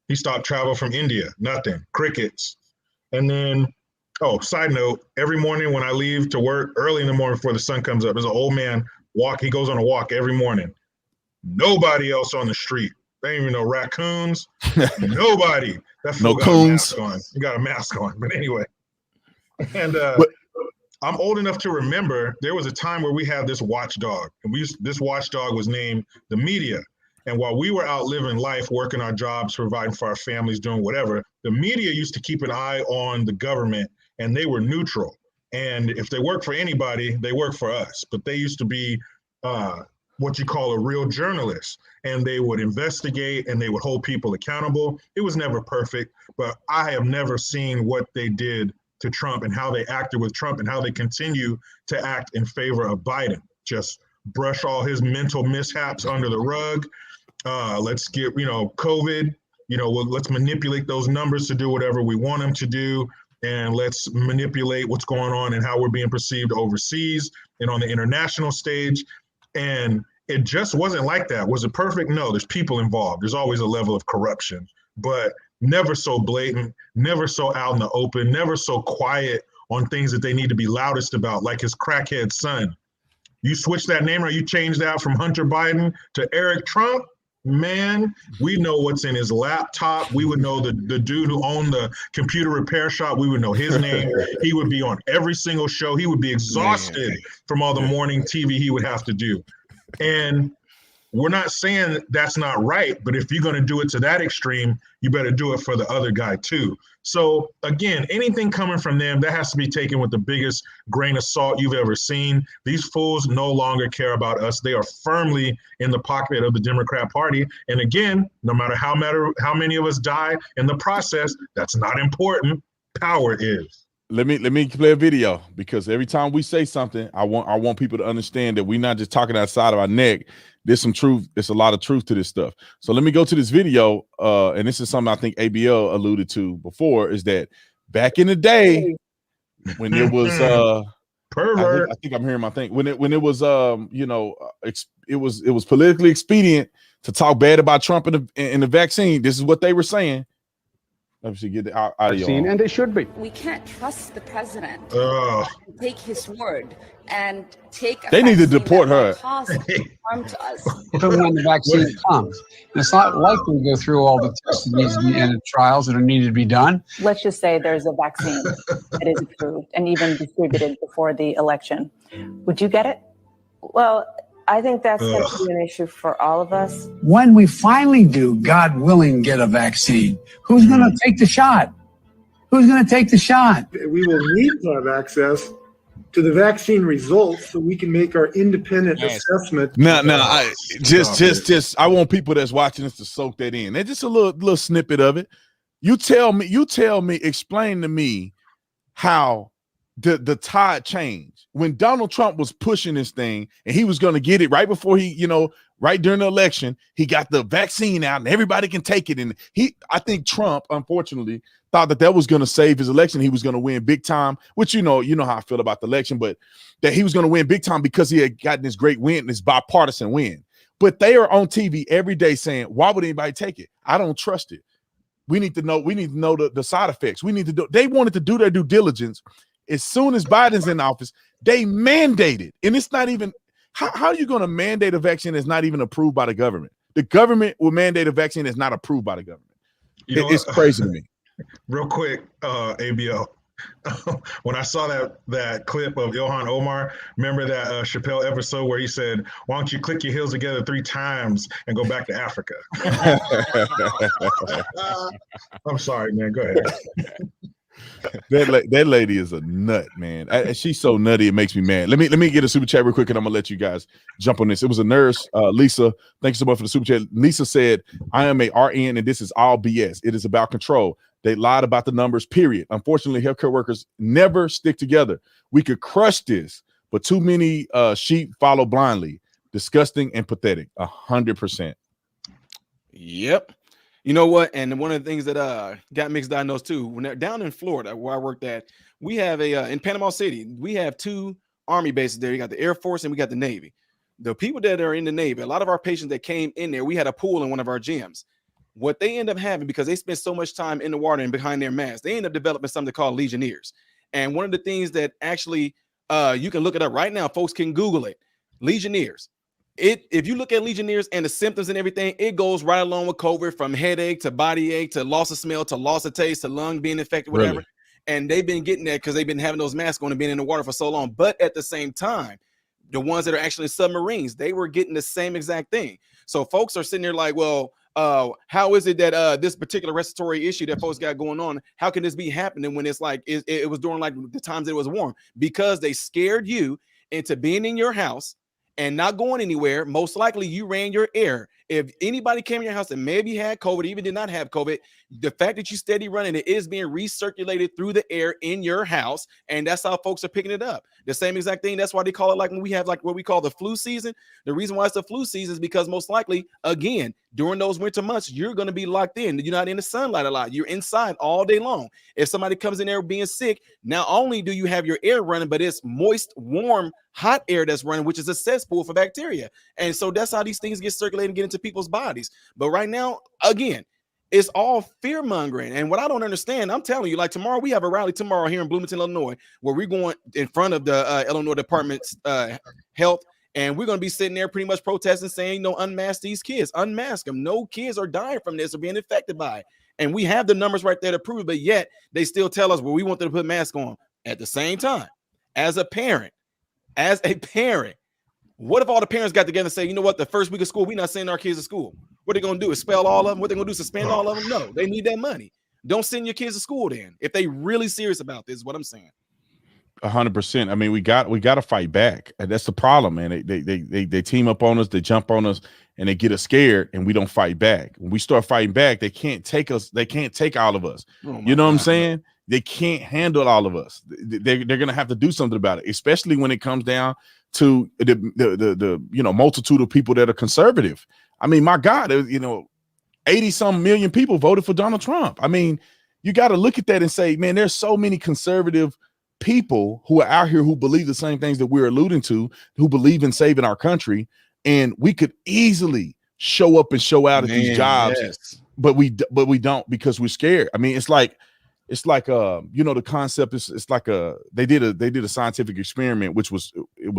He stopped travel from India, nothing, crickets. And then, side note, every morning when I leave to work, early in the morning before the sun comes up, there's an old man he goes on a walk every morning. Nobody else on the street. They ain't even no raccoons. Nobody. That fool got a mask on. He got a mask on. But anyway. And I'm old enough to remember there was a time where we had this watchdog. And this watchdog was named the media. And while we were out living life, working our jobs, providing for our families, doing whatever, the media used to keep an eye on the government, and they were neutral. And if they worked for anybody, they worked for us. But they used to be what you call a real journalist, and they would investigate and they would hold people accountable. It was never perfect, but I have never seen what they did to Trump and how they acted with Trump and how they continue to act in favor of Biden. Just brush all his mental mishaps under the rug. Let's get, COVID, let's manipulate those numbers to do whatever we want them to do. and let's manipulate what's going on and how we're being perceived overseas and on the international stage. And it just wasn't like that. Was it perfect? No, there's people involved. There's always a level of corruption, but never so blatant, never so out in the open, never so quiet on things that they need to be loudest about, like his crackhead son. You switch that name or you change that from Hunter Biden to Eric Trump, man, we know what's in his laptop. We would know the dude who owned the computer repair shop. We would know his name. He would be on every single show. He would be exhausted from all the morning TV he would have to do. And we're not saying that's not right, but if you're going to do it to that extreme, you better do it for the other guy too. So again, anything coming from them, that has to be taken with the biggest grain of salt you've ever seen. These fools no longer care about us. They are firmly in the pocket of the Democrat Party. And again, no matter how many of us die in the process, that's not important. Power is. Let me play a video, because every time we say something, I want people to understand that we're not just talking outside of our neck. There's some truth. There's a lot of truth to this stuff. So let me go to this video. And this is something I think ABL alluded to before, is that back in the day when there was pervert. I think I'm hearing my thing. When it was it was politically expedient to talk bad about Trump and the vaccine. This is what they were saying. Let me get the audio. And they should be. We can't trust the president. Take his word and take. They need to deport her. Cause harm to us. Even when the vaccine comes, and it's not likely to go through all the tests that needs to be and the trials that are needed to be done. Let's just say there's a vaccine that is approved and even distributed before the election. Would you get it? Well, I think that's going to be an issue for all of us. When we finally do, God willing, get a vaccine, who's going to take the shot? Who's going to take the shot? We will need to have access to the vaccine results so we can make our independent assessment. I want people that's watching this to soak that in. And just a little snippet of it. You tell me, explain to me how the tide changed when Donald Trump was pushing this thing and he was going to get it right before right during the election. He got the vaccine out and everybody can take it. And I think Trump, unfortunately, thought that was going to save his election. He was going to win big time, which you know how I feel about the election, but that he was going to win big time because he had gotten this great win, this bipartisan win. But they are on TV every day saying, why would anybody take it? I don't trust it. We need to know the side effects. They wanted to do their due diligence. As soon as Biden's in office, they mandated, and it's not even, how are you going to mandate a vaccine that's not even approved by the government? The government will mandate a vaccine that's not approved by the government. It's crazy to me. Real quick, ABL. When I saw that clip of Ilhan Omar, remember that Chappelle episode where he said, "Why don't you click your heels together 3 times and go back to Africa?" I'm sorry, man. Go ahead. That lady is a nut, man. She's so nutty, it makes me mad. Let me get a super chat real quick, and I'm gonna let you guys jump on this. It was a nurse, Lisa. Thanks so much for the super chat. Lisa said, "I am a RN, and this is all BS. It is about control. They lied about the numbers, period. Unfortunately, healthcare workers never stick together. We could crush this, but too many sheep follow blindly. Disgusting and pathetic." 100%. Yep. You know what? And one of the things that got mixed diagnosed too, when they're down in Florida, where I worked at, we have in Panama City, we have 2 Army bases there. You got the Air Force and we got the Navy. The people that are in the Navy, a lot of our patients that came in there, we had a pool in one of our gyms. What they end up having, because they spend so much time in the water and behind their masks, they end up developing something called Legionnaires. And one of the things that actually, you can look it up right now, folks can Google it, Legionnaires. If you look at Legionnaires and the symptoms and everything, it goes right along with COVID, from headache to body ache to loss of smell to loss of taste to lung being infected, whatever. Really? And they've been getting that because they've been having those masks on and being in the water for so long. But at the same time, the ones that are actually submarines, they were getting the same exact thing. So folks are sitting there like, well, how is it that this particular respiratory issue that folks got going on, how can this be happening when it's like it was during like the times it was warm? Because they scared you into being in your house and not going anywhere. Most likely you ran your air. if anybody came in your house and maybe had COVID, even did not have COVID, the fact that you steady running it is being recirculated through the air in your house, and that's how folks are picking it up. The same exact thing. That's why they call it, like when we have like what we call the flu season. The reason why it's the flu season is because most likely, again, during those winter months, you're going to be locked in. You're not in the sunlight a lot. You're inside all day long. If somebody comes in there being sick, not only do you have your air running, but it's moist, warm, hot air that's running, which is a cesspool for bacteria. And so that's how these things get circulated and get into people's bodies. But right now, again, it's all fear mongering. And what I don't understand, I'm telling you, like tomorrow, we have a rally tomorrow here in Bloomington, Illinois, where we're going in front of the Illinois Department's health. And we're going to be sitting there pretty much protesting, saying, unmask these kids, unmask them. No kids are dying from this or being infected by it. And we have the numbers right there to prove it. But yet they still tell us, well, we want them to put masks on. At the same time, as a parent, what if all the parents got together and say, you know what, the first week of school, we're not sending our kids to school. What are they going to do? Expel all of them? What they're going to do? Suspend all of them? No, they need that money. Don't send your kids to school then. If they really serious about this, is what I'm saying. 100%. I mean, we got to fight back. And that's the problem, man. They team up on us, they jump on us, and they get us scared, and we don't fight back. When we start fighting back, they can't take us. They can't take all of us. You know what I'm saying? They can't handle all of us. They're going to have to do something about it, especially when it comes down to the multitude of people that are conservative. I mean, my God, 80-some million people voted for Donald Trump. I mean, you got to look at that and say, man, there's so many conservative people who are out here who believe the same things that we're alluding to, who believe in saving our country, and we could easily show up and show out at these jobs, but we don't, because we're scared. I mean, it's like the concept is, it's like they did a scientific experiment, which was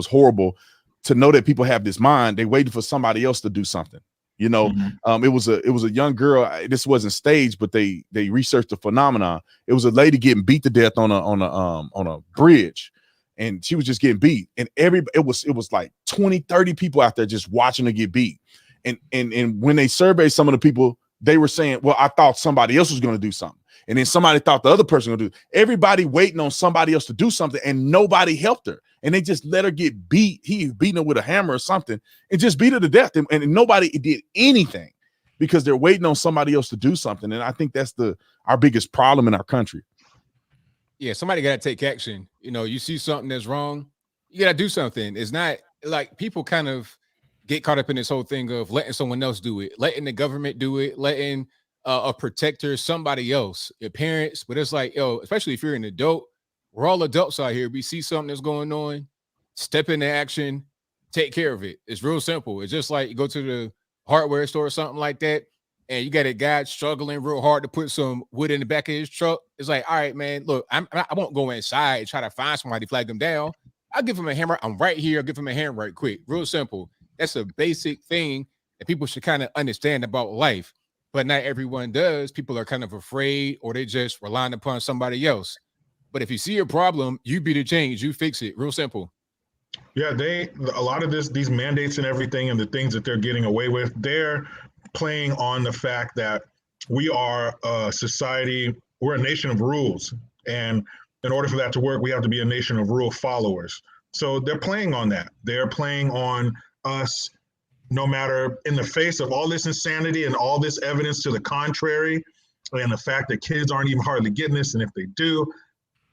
horrible, to know that people have this mind. They waited for somebody else to do something. It was a young girl. This wasn't staged, but they researched the phenomenon. It was a lady getting beat to death on a bridge, and she was just getting beat. And it was like 20, 30 people out there just watching her get beat. And when they surveyed some of the people, they were saying, well, I thought somebody else was going to do something. And then somebody thought the other person would do it. Everybody waiting on somebody else to do something, and nobody helped her. And they just let her get beat. He beating her with a hammer or something and just beat her to death. And nobody did anything because they're waiting on somebody else to do something. And I think that's our biggest problem in our country. Yeah, somebody got to take action. You see something that's wrong, you got to do something. It's not like people kind of get caught up in this whole thing of letting someone else do it, letting the government do it, letting a protector, somebody else, your parents. But it's like, especially if you're an adult, we're all adults out here. We see something that's going on, step into action, take care of it. It's real simple. It's just like you go to the hardware store or something like that, and you got a guy struggling real hard to put some wood in the back of his truck. It's like, all right, man, look, I won't go inside and try to find somebody to flag them down. I'll give him a hammer. I'm right here. I'll give him a hand right quick. Real simple. That's a basic thing that people should kind of understand about life. But not everyone does. People are kind of afraid, or they just relying upon somebody else. But if you see a problem, you be the change, you fix it. Real simple. Yeah, a lot of these mandates and everything, and the things that they're getting away with, they're playing on the fact that we are a society, we're a nation of rules. And in order for that to work, we have to be a nation of rule followers. So they're playing on that. They're playing on us, no matter in the face of all this insanity and all this evidence to the contrary, and the fact that kids aren't even hardly getting this, and if they do,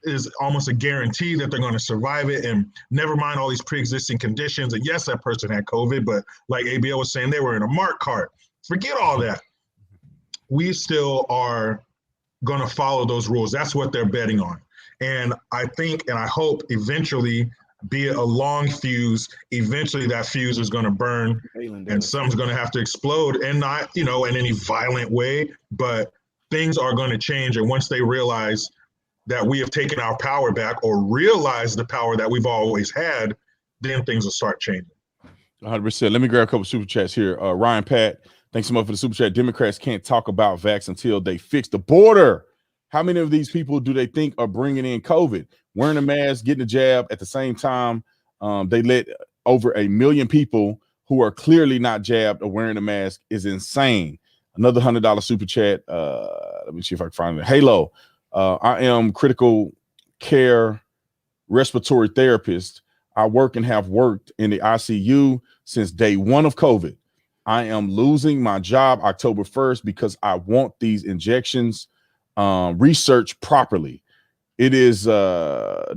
is almost a guarantee that they're going to survive it, and never mind all these pre-existing conditions. And yes, that person had COVID, but like ABL was saying, they were in a Mark cart. Forget all that. We still are going to follow those rules. That's what they're betting on. And I think, and I hope eventually, be it a long fuse, eventually that fuse is going to burn and something's going to have to explode, and not, in any violent way, but things are going to change. And once they realize that we have taken our power back, or realize the power that we've always had, then things will start changing. 100%. Let me grab a couple super chats here. Ryan Pat, thanks so much for the super chat. Democrats can't talk about vax until they fix the border. How many of these people do they think are bringing in COVID? Wearing a mask, getting a jab at the same time. They let over 1 million people who are clearly not jabbed or wearing a mask is insane. Another $100 super chat. Let me see if I can find it. Halo. I am critical care respiratory therapist. I work and have worked in the ICU since day one of COVID. I am losing my job October 1st because I want these injections researched properly. It is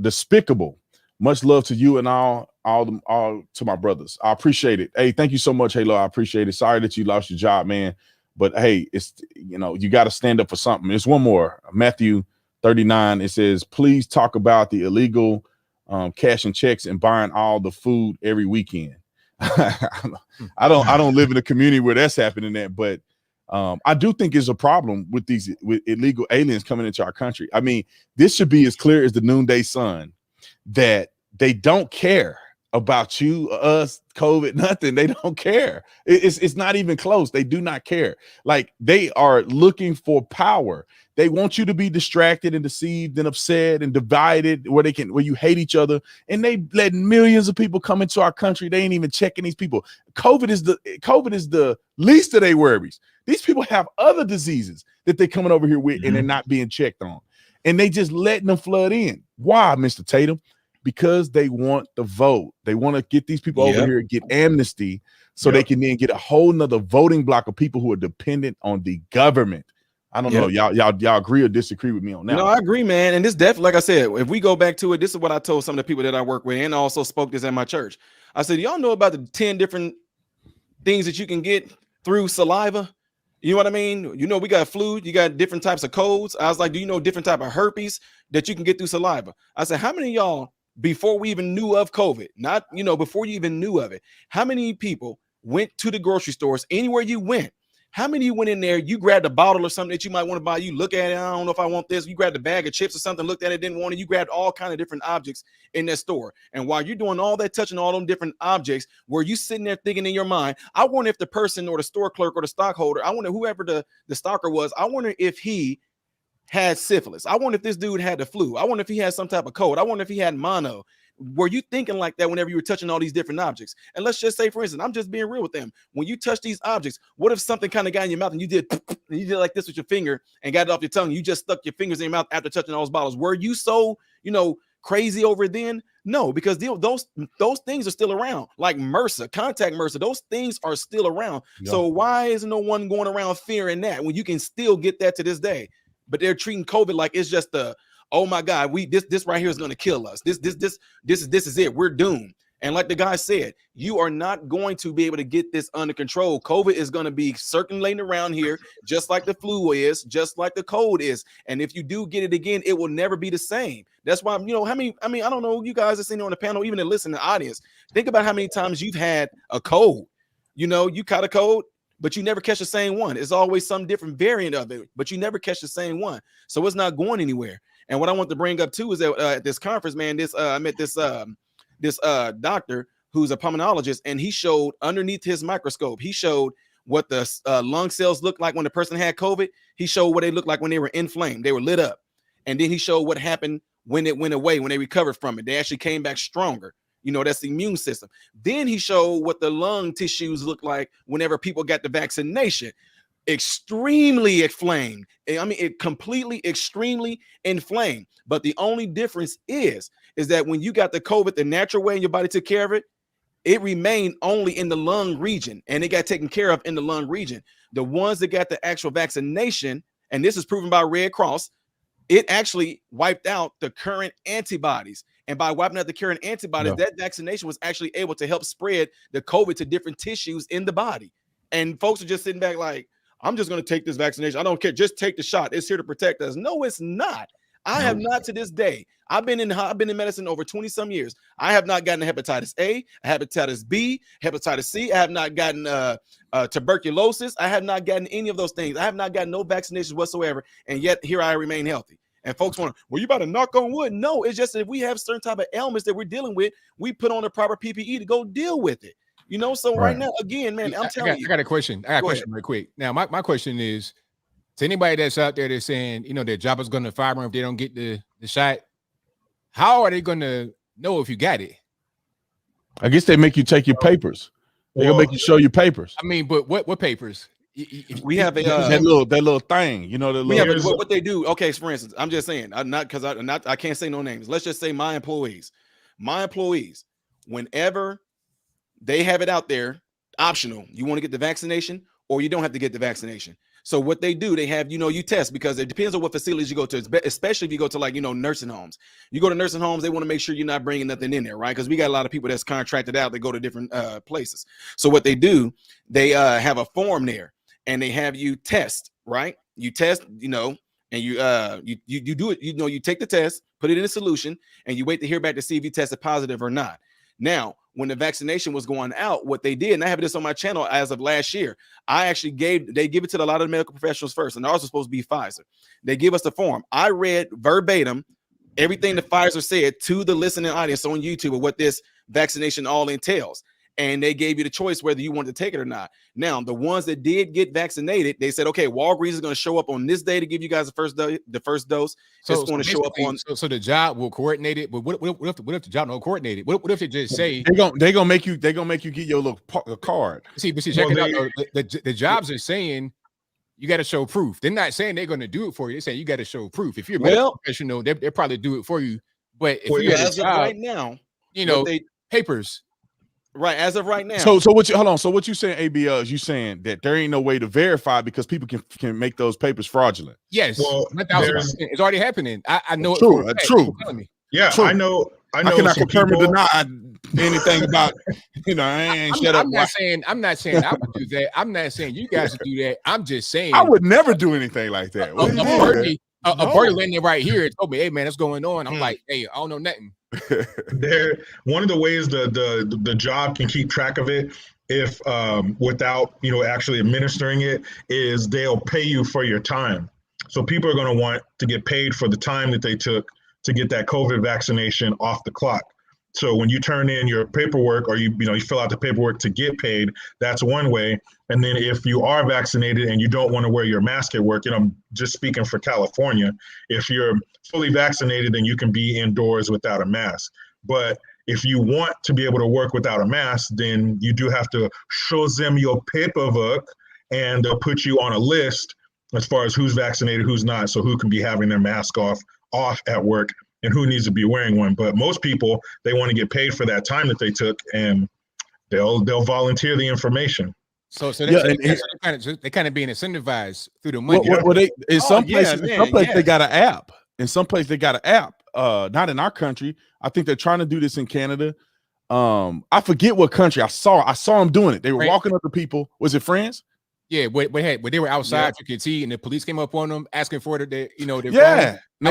despicable. Much love to you and all to my brothers. I appreciate it. Hey, thank you so much, Halo. I appreciate it. Sorry that you lost your job, man. But hey, it's, you know, you got to stand up for something. There's one more. Matthew 39. It says, please talk about the illegal cashing checks and buying all the food every weekend. I don't live in a community where that's happening at, but I do think it's a problem with illegal aliens coming into our country. I mean, this should be as clear as the noonday sun that they don't care about you, us, COVID, nothing. They don't care. It's not even close. They do not care. Like, they are looking for power. They want you to be distracted and deceived and upset and divided, where you hate each other. And they let millions of people come into our country. They ain't even checking these people. COVID is the least of their worries. These people have other diseases that they're coming over here with, and they're not being checked on. And they just letting them flood in. Why, Mr. Tatum? Because they want the vote. They want to get these people over here, get amnesty, so they can then get a whole nother voting block of people who are dependent on the government. I don't know. Y'all agree or disagree with me on that? No, I agree, man. And this definitely, like I said, if we go back to it, this is what I told some of the people that I work with, and also spoke this at my church. I said, y'all know about the 10 different things that you can get through saliva? You know what I mean? You know, we got flu, you got different types of codes. I was like, do you know different type of herpes that you can get through saliva? I said, how many of y'all, before we even knew of COVID, not, you know, before you even knew of it, how many people went to the grocery stores, anywhere you went? How many of you went in there, you grabbed a bottle or something that you might want to buy, you look at it, I don't know if I want this, you grabbed a bag of chips or something, looked at it, didn't want it, you grabbed all kind of different objects in that store. And while you're doing all that, touching all them different objects, were you sitting there thinking in your mind, I wonder if the person or the store clerk or the stockholder, I wonder whoever the stalker was, I wonder if he had syphilis. I wonder if this dude had the flu. I wonder if he had some type of cold. I wonder if he had mono. Were you thinking like that whenever you were touching all these different objects? And let's just say, for instance, I'm just being real with them. When you touch these objects, what if something kind of got in your mouth and you did like this with your finger and got it off your tongue? You just stuck your fingers in your mouth after touching all those bottles. Were you so, you know, crazy over then? No, because those things are still around. Like MRSA, contact MRSA, those things are still around. Yeah. So why is no one going around fearing that when you can still get that to this day? But they're treating COVID like it's just oh my God, this right here is going to kill us. This is it. We're doomed. And like the guy said, you are not going to be able to get this under control. COVID is going to be circulating around here, just like the flu is, just like the cold is. And if you do get it again, it will never be the same. That's why, you know, I don't know, you guys are sitting on the panel, even to listen to the audience. Think about how many times you've had a cold. You know, you caught a cold, but you never catch the same one. It's always some different variant of it, but you never catch the same one. So it's not going anywhere. And what I want to bring up too is that at this conference, man, I met this doctor who's a pulmonologist, and he showed underneath his microscope, he showed what the lung cells looked like when the person had COVID. He showed what they looked like when they were inflamed, they were lit up. And then he showed what happened when it went away, when they recovered from it. They actually came back stronger. You know, that's the immune system. Then he showed what the lung tissues look like whenever people got the vaccination. Extremely inflamed. I mean, it completely extremely inflamed. But the only difference is that when you got the COVID the natural way and your body took care of it, it remained only in the lung region, and it got taken care of in the lung region. The ones that got the actual vaccination, and this is proven by Red Cross, it actually wiped out the current antibodies. And by wiping out the current antibodies, that vaccination was actually able to help spread the COVID to different tissues in the body. And folks are just sitting back like, I'm just going to take this vaccination. I don't care. Just take the shot. It's here to protect us. No, it's not. I have not to this day. I've been in medicine over 20 some years. I have not gotten hepatitis A, hepatitis B, hepatitis C. I have not gotten tuberculosis. I have not gotten any of those things. I have not gotten no vaccinations whatsoever. And yet here I remain healthy. And folks want, well, you better knock on wood. No, it's just that if we have certain type of ailments that we're dealing with, we put on the proper PPE to go deal with it. You know, so right now, again, man, I'm telling you. I got a question. I got a question real quick. Now, my question is, to anybody that's out there that's saying, you know, their job is going to fire them if they don't get the shot, how are they going to know if you got it? I guess they make you take your papers. They'll make you show your papers. I mean, but what papers? We have that little thing, you know, what they do. Okay, so for instance, I'm just saying, I can't say no names. Let's just say my employees, whenever they have it out there, optional. You want to get the vaccination or you don't have to get the vaccination. So what they do, they have, you test, because it depends on what facilities you go to, especially if you go to like, nursing homes. You go to nursing homes, they want to make sure you're not bringing nothing in there, right? Because we got a lot of people that's contracted out. They go to different places. So what they do, they have a form there and they have you test, right? You test, and you do it, you take the test, put it in a solution, and you wait to hear back to see if you tested positive or not. Now, when the vaccination was going out, what they did, and I have this on my channel as of last year, they give it to a lot of the medical professionals first, and they're also supposed to be Pfizer. They give us the form. I read verbatim everything the Pfizer said to the listening audience on YouTube of what this vaccination all entails. And they gave you the choice whether you wanted to take it or not. Now, the ones that did get vaccinated, they said, okay, Walgreens is going to show up on this day to give you guys the first dose. So it's going to show up on. So the job will coordinate it. But what if the job don't coordinate it? What if they just say they gonna make you get your little card? See, check it out. The jobs are saying you got to show proof. They're not saying they're going to do it for you. They're saying you got to show proof. If you're a medical professional, they probably do it for you. But if you as of right now, papers. Right, as of right now. So what you hold on? So what you saying, ABL, is you saying that there ain't no way to verify because people can make those papers fraudulent? Yes, well, it's already happening. I know true, it. True. Yeah, true. I know. I cannot confirm or deny anything about. I'm not saying I would do that. I'm not saying you guys would do that. I'm just saying I would never do anything like that. A party landing right here told me, "Hey man, what's going on?" I'm like, "Hey, I don't know nothing." One of the ways the job can keep track of it, if without actually administering it, is they'll pay you for your time. So people are going to want to get paid for the time that they took to get that COVID vaccination off the clock. So when you turn in your paperwork, or you fill out the paperwork to get paid, that's one way. And then if you are vaccinated and you don't want to wear your mask at work, I'm just speaking for California, if you're fully vaccinated, then you can be indoors without a mask. But if you want to be able to work without a mask, then you do have to show them your paperwork, and they'll put you on a list as far as who's vaccinated, who's not, so who can be having their mask off at work and who needs to be wearing one. But most people, they want to get paid for that time that they took, and they'll volunteer the information. So they kind of being incentivized through the money. In some places they got an app. In some places they got an app. Not in our country. I think they're trying to do this in Canada. I forget what country. I saw them doing it. They were walking up to people. Was it France? Yeah, but they were outside you could see, and the police came up on them asking for their they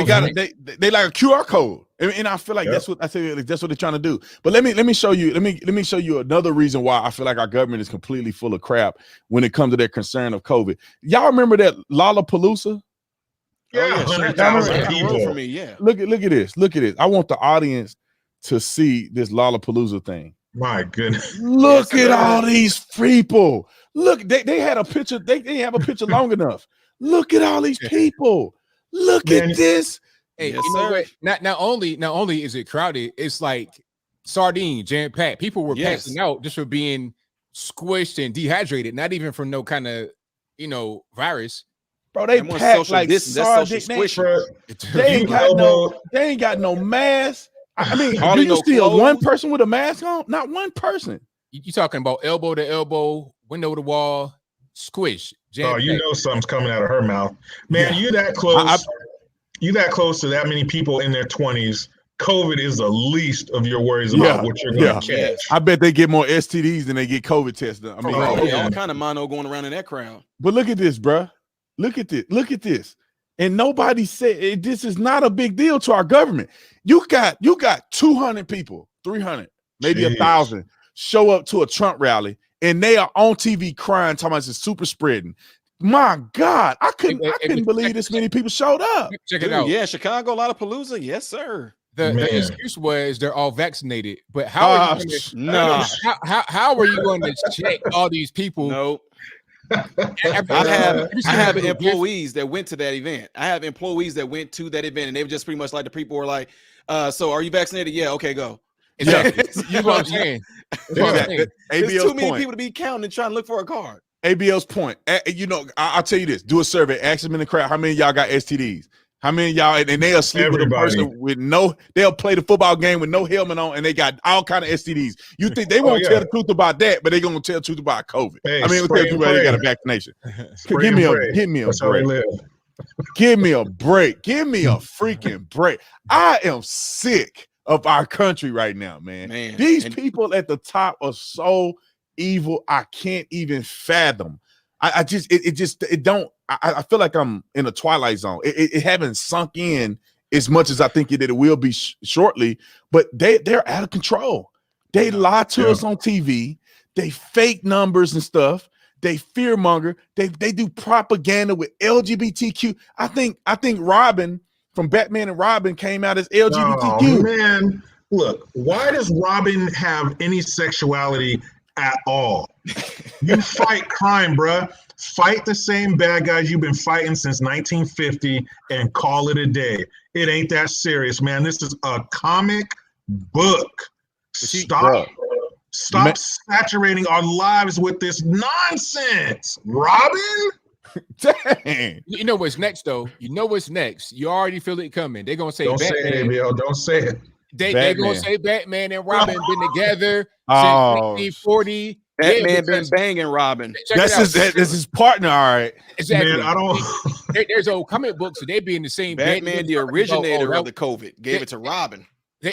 got they like a QR code, and I feel like that's what they're trying to do. But let me show you another reason why I feel like our government is completely full of crap when it comes to their concern of COVID. Y'all remember that Lollapalooza? Yeah, 100,000 people. For me, yeah. Look at this. I want the audience to see this Lollapalooza thing. My goodness. Look at all these people. Look, they had a picture. They have a picture long enough. Look at all these people. Look at this. Hey, you know what? Not only is it crowded, it's like sardine, jam-packed. People were passing out just for being squished and dehydrated, not even from no kind of virus. Bro, they packed like sardine. They ain't got no mask. I mean, do you see one person with a mask on? Not one person. You talking about elbow to elbow, window to wall, squish. Oh, something's coming out of her mouth. Man, you're that close. You're that close to that many people in their 20s. COVID is the least of your worries about what you're going to catch. I bet they get more STDs than they get COVID tested. I mean, all kind of mono going around in that crowd. But look at this, bro. Look at this. And nobody said this is not a big deal to our government. You got 200 people, 300, maybe 1,000 show up to a Trump rally, and they are on TV crying, talking about it's super spreading. My God, I couldn't believe this many people showed up. Check it out. Yeah, Chicago, Lollapalooza. Yes, sir. The excuse was they're all vaccinated, but how are you going to check all these people? No. I have employees that went to that event. And they were just pretty much like the people were like, so are you vaccinated? Yeah, okay, go. Exactly. You know what I'm saying? There's too many people to be counting and trying to look for a card. ABL's point. I'll tell you this. Do a survey. Ask them in the crowd, how many of y'all got STDs? How many of y'all, and they'll sleep with a person with they'll play the football game with no helmet on, and they got all kind of STDs. You think they won't tell the truth about that, but they're going to tell the truth about COVID. Hey, I mean, they'll tell the truth about they got a vaccination. Give me a break. Give me a break. Give me a freaking break. I am sick of our country right now, man. These people at the top are so evil. I can't even fathom. I feel like I'm in a twilight zone. It haven't sunk in as much as I think it will be shortly, but they're out of control. They lie to us on TV. They fake numbers and stuff. They fearmonger. They do propaganda with LGBTQ. I think Robin from Batman and Robin came out as LGBTQ. Oh, man, look, why does Robin have any sexuality at all? You fight crime, bruh. Fight the same bad guys you've been fighting since 1950 and call it a day. It ain't that serious, man. This is a comic book. Stop saturating our lives with this nonsense, Robin. Dang. You know what's next, though. You know what's next. You already feel it coming. They're gonna say, "Don't Batman. say it, Bill. Don't say it." They're gonna say Batman and Robin been together since 1940. Batman been banging Robin. That's his partner, all right. Exactly. Man, I don't. There's old comic books, so they be in the same Batman, bed. the originator of the COVID, gave it to Robin.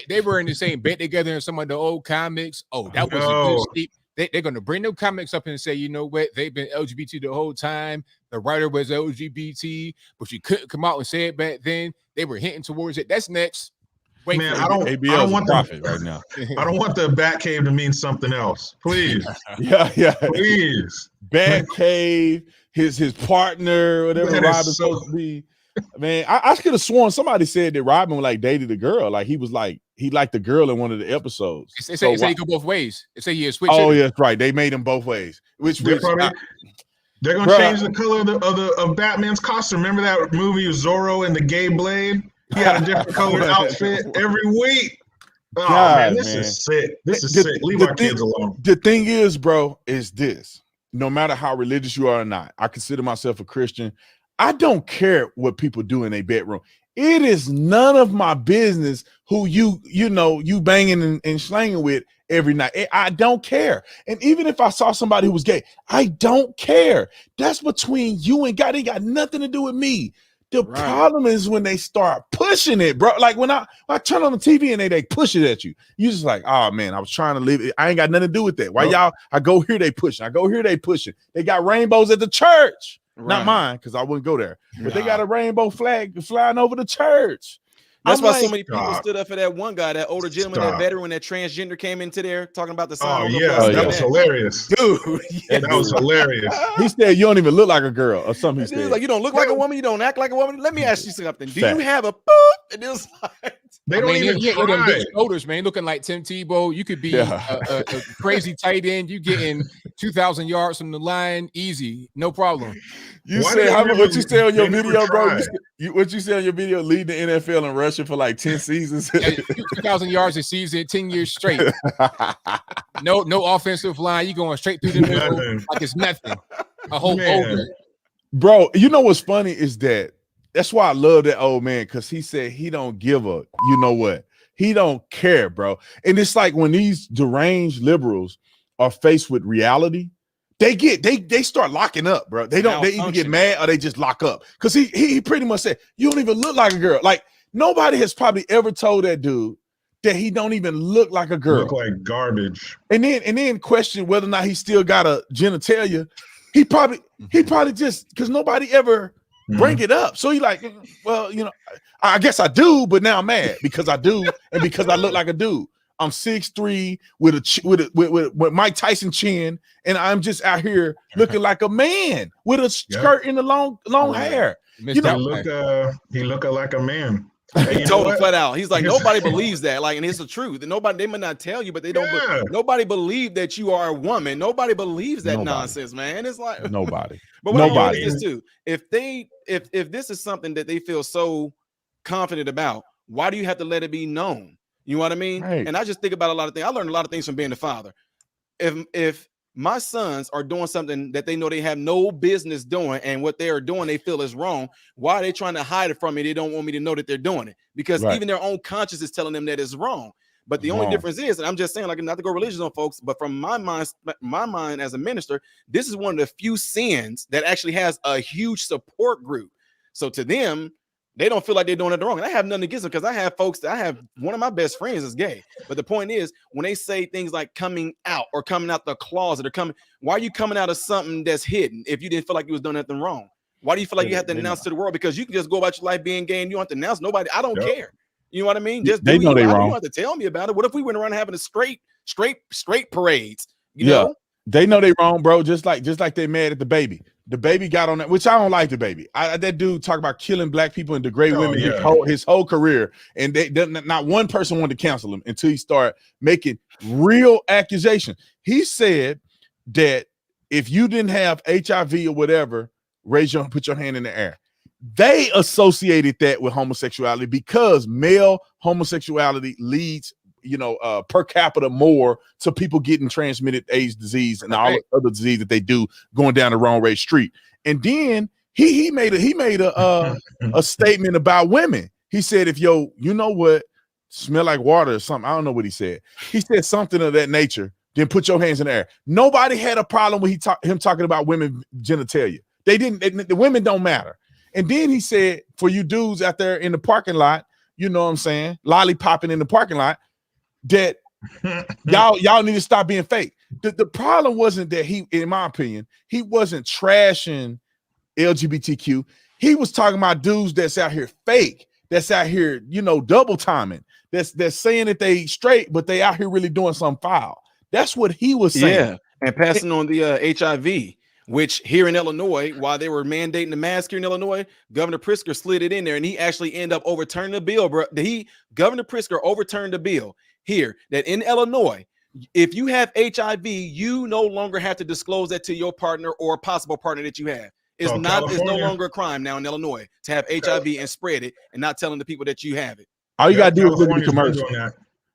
They were in the same bed together in some of the old comics. Oh, that was a good sleep. They're going to bring them comics up and say, you know what? They've been LGBT the whole time. The writer was LGBT, but you couldn't come out and say it back then. They were hinting towards it. That's next. Wait, man, I don't want the right now. I don't want the Batcave to mean something else. Please. Yeah. Please. Batcave, his partner, whatever Robin's supposed to be. Man, I could have sworn somebody said that Robin like dated a girl. Like he liked the girl in one of the episodes. They say he go both ways. They say he is switched. Oh, yeah, that's right. They made him both ways. They're gonna change the color of Batman's costume. Remember that movie Zorro and the Gay Blade? He had a different colored outfit every week. Oh, man, this is sick. This is sick. Leave our kids alone. The thing is, bro, is this. No matter how religious you are or not, I consider myself a Christian. I don't care what people do in their bedroom. It is none of my business who you banging and slanging with every night. I don't care. And even if I saw somebody who was gay, I don't care. That's between you and God. It got nothing to do with me. The problem is when they start pushing it, bro. Like when I turn on the TV and they push it at you. You just like, oh man, I was trying to live it. I ain't got nothing to do with that. Why y'all? I go here, they pushing. I go here, they pushing. They got rainbows at the church. Not mine, because I wouldn't go there. But they got a rainbow flag flying over the church. That's why so many people stood up for that one guy, that older gentleman, that veteran, when that transgender came into there talking about the sign. Oh, yeah. That was hilarious. Dude. That was hilarious. He said, you don't even look like a girl or something. He said, like, you don't look like a woman. You don't act like a woman. Let me ask you something. Do you have a boop? And it was like, they don't even try. Big shoulders, man, looking like Tim Tebow. You could be a crazy tight end. You getting 2,000 yards from the line, easy, no problem. You said what you say on your video, bro? What you say on your video, leading the NFL in rushing for like 10 seasons, 2,000 yards a season, 10 years straight. No offensive line. You going straight through the middle like it's nothing. A whole over. Bro, you know what's funny is that's why I love that old man, because he said he don't give a, you know what? He don't care, bro. And it's like when these deranged liberals are faced with reality, they start locking up, bro. They either get mad or they just lock up. Because he pretty much said, you don't even look like a girl. Like nobody has probably ever told that dude that he don't even look like a girl. Look like garbage. And then question whether or not he still got a genitalia. He probably just, because nobody ever bring it up. So he like, well, you know, I guess I do, but now I'm mad because I do and because I look like a dude. I'm 6'3" with Mike Tyson chin, and I'm just out here looking like a man with a skirt and the long hair. You know, he look like a man. He told him flat out. He's like, nobody believes that. Like, and it's the truth. And they may not tell you, but they don't. Nobody believe that you are a woman. Nobody believes that nonsense, man. It's like nobody. But what I is this too. If this is something that they feel so confident about, why do you have to let it be known? You know what I mean? Right. And I just think about a lot of things. I learned a lot of things from being a father. If my sons are doing something that they know they have no business doing, and what they are doing they feel is wrong. Why are they trying to hide it from me? They don't want me to know that they're doing it, because even their own conscience is telling them that it's wrong. But the only difference is, and I'm just saying, like, not to go religious on folks, but from my mind as a minister, this is one of the few sins that actually has a huge support group. So to them, they don't feel like they're doing it wrong. And I have nothing against them, because I have folks that I have, one of my best friends is gay. But the point is, when they say things like coming out or coming out the closet or coming, why are you coming out of something that's hidden if you didn't feel like you was doing anything wrong? Why do you feel like you have to announce to the world? Because you can just go about your life being gay and you don't have to announce nobody. I don't care. You know what I mean? Just they know they wrong. You don't have to tell me about it. What if we went around having a straight parades? You know? They know they wrong, bro. Just like they mad at the baby. The baby got on that, which I don't like the baby. That dude talk about killing black people and degrade women his whole career, and not one person wanted to cancel him until he started making real accusations. He said that if you didn't have HIV or whatever, put your hand in the air. They associated that with homosexuality because male homosexuality leads, per capita more to people getting transmitted AIDS disease and all the other disease that they do going down the wrong way street. And then he made a statement about women. He said, if smell like water or something, I don't know what he said. He said something of that nature. Then put your hands in the air. Nobody had a problem with him talking about women genitalia. They didn't. The women don't matter. And then he said, for you dudes out there in the parking lot, you know what I'm saying, lollipopping in the parking lot, that y'all need to stop being fake. The problem wasn't that in my opinion, he wasn't trashing LGBTQ. He was talking about dudes that's out here fake, that's out here, double timing, that's saying that they straight, but they out here really doing some foul. That's what he was saying. Yeah, and passing on the HIV. Which here in Illinois, while they were mandating the mask here in Illinois, Governor Pritzker slid it in there, and he actually ended up overturning the bill, bro. Governor Pritzker overturned the bill here that in Illinois, if you have HIV, you no longer have to disclose that to your partner or a possible partner that you have. It's no longer a crime now in Illinois to have HIV and spread it and not telling the people that you have it. All you gotta do is look at the commercial.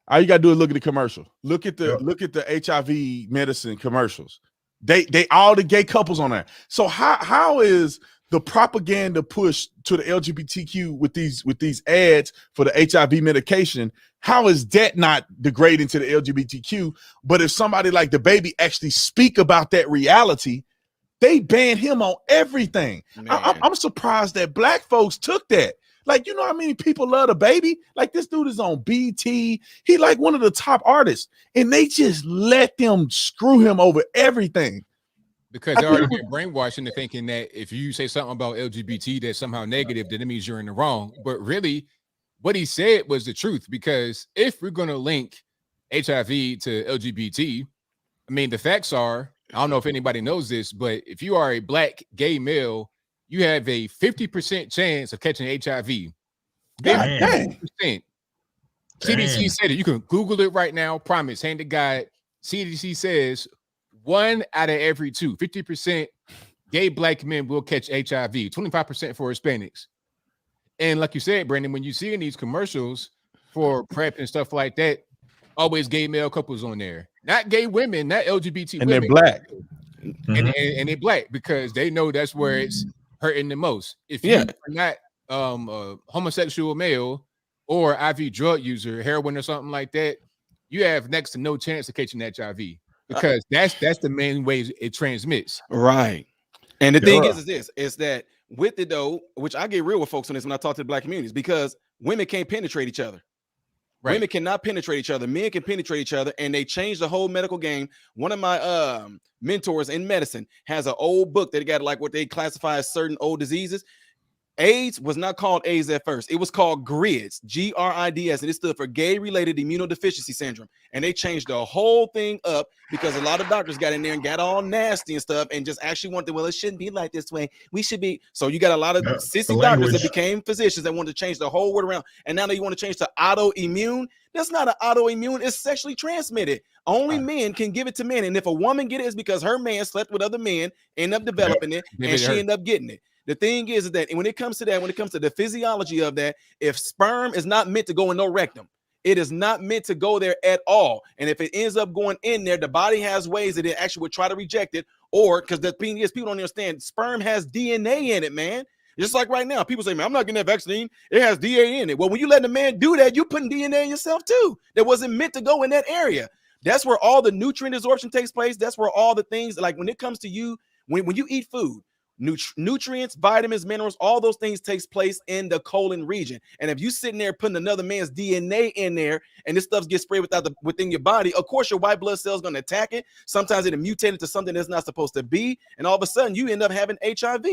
All you gotta do is look at the commercial. Look at the HIV medicine commercials. They all the gay couples on there. So how is the propaganda push to the LGBTQ with these ads for the HIV medication? How is that not degrading to the LGBTQ? But if somebody like the baby actually speak about that reality, they ban him on everything. I'm surprised that black folks took that. Like, you know how many people love the baby? Like, this dude is on BT. He like one of the top artists, and they just let them screw him over everything. Because they're already been brainwashed into thinking that if you say something about LGBT that's somehow negative, then it means you're in the wrong. But really, what he said was the truth. Because if we're going to link HIV to LGBT, I mean, the facts are, I don't know if anybody knows this, but if you are a black gay male, you have a 50% chance of catching HIV. 50%. CDC said it. You can Google it right now. Promise. Hand to God. CDC says 1 out of every 2, 50% gay black men will catch HIV. 25% for Hispanics. And like you said, Brandon, when you see in these commercials for PrEP and stuff like that, always gay male couples on there. Not gay women, not LGBT and women. They're black. And they're black because they know that's where it's hurting the most. If you're not a homosexual male or IV drug user, heroin or something like that, you have next to no chance of catching HIV because that's the main way it transmits. Right. And the thing is that with it though, which I get real with folks on this when I talk to the black communities, because women can't penetrate each other. Right. Women cannot penetrate each other. Men can penetrate each other, and they changed the whole medical game. One of my mentors in medicine has an old book that got like what they classify as certain old diseases. AIDS was not called AIDS at first. It was called GRIDS, GRIDS, and it stood for gay-related immunodeficiency syndrome. And they changed the whole thing up because a lot of doctors got in there and got all nasty and stuff and just actually wanted, well, it shouldn't be like this way. We should be. So you got a lot of sissy doctors that became physicians that wanted to change the whole word around. And now they want to change to autoimmune. That's not an autoimmune. It's sexually transmitted. Only men can give it to men. And if a woman get it, it's because her man slept with other men, end up developing it, and she ended up getting it. The thing is that when it comes to the physiology of that, if sperm is not meant to go in no rectum, It is not meant to go there at all. And if it ends up going in there, the body has ways that it actually would try to reject it. Or because the thing is, people don't understand, sperm has DNA in it, man. Just like right now, people say, man, I'm not getting that vaccine. It has DNA in it. Well, when you let a man do that, you're putting DNA in yourself too. That wasn't meant to go in that area. That's where all the nutrient absorption takes place. That's where all the things, like when it comes to you, when you eat food, nutrients, vitamins, minerals, all those things takes place in the colon region. And if you sitting there putting another man's DNA in there and this stuff gets sprayed within your body, of course your white blood cells going to attack it. Sometimes it'll mutate into something that's not supposed to be. And all of a sudden you end up having HIV.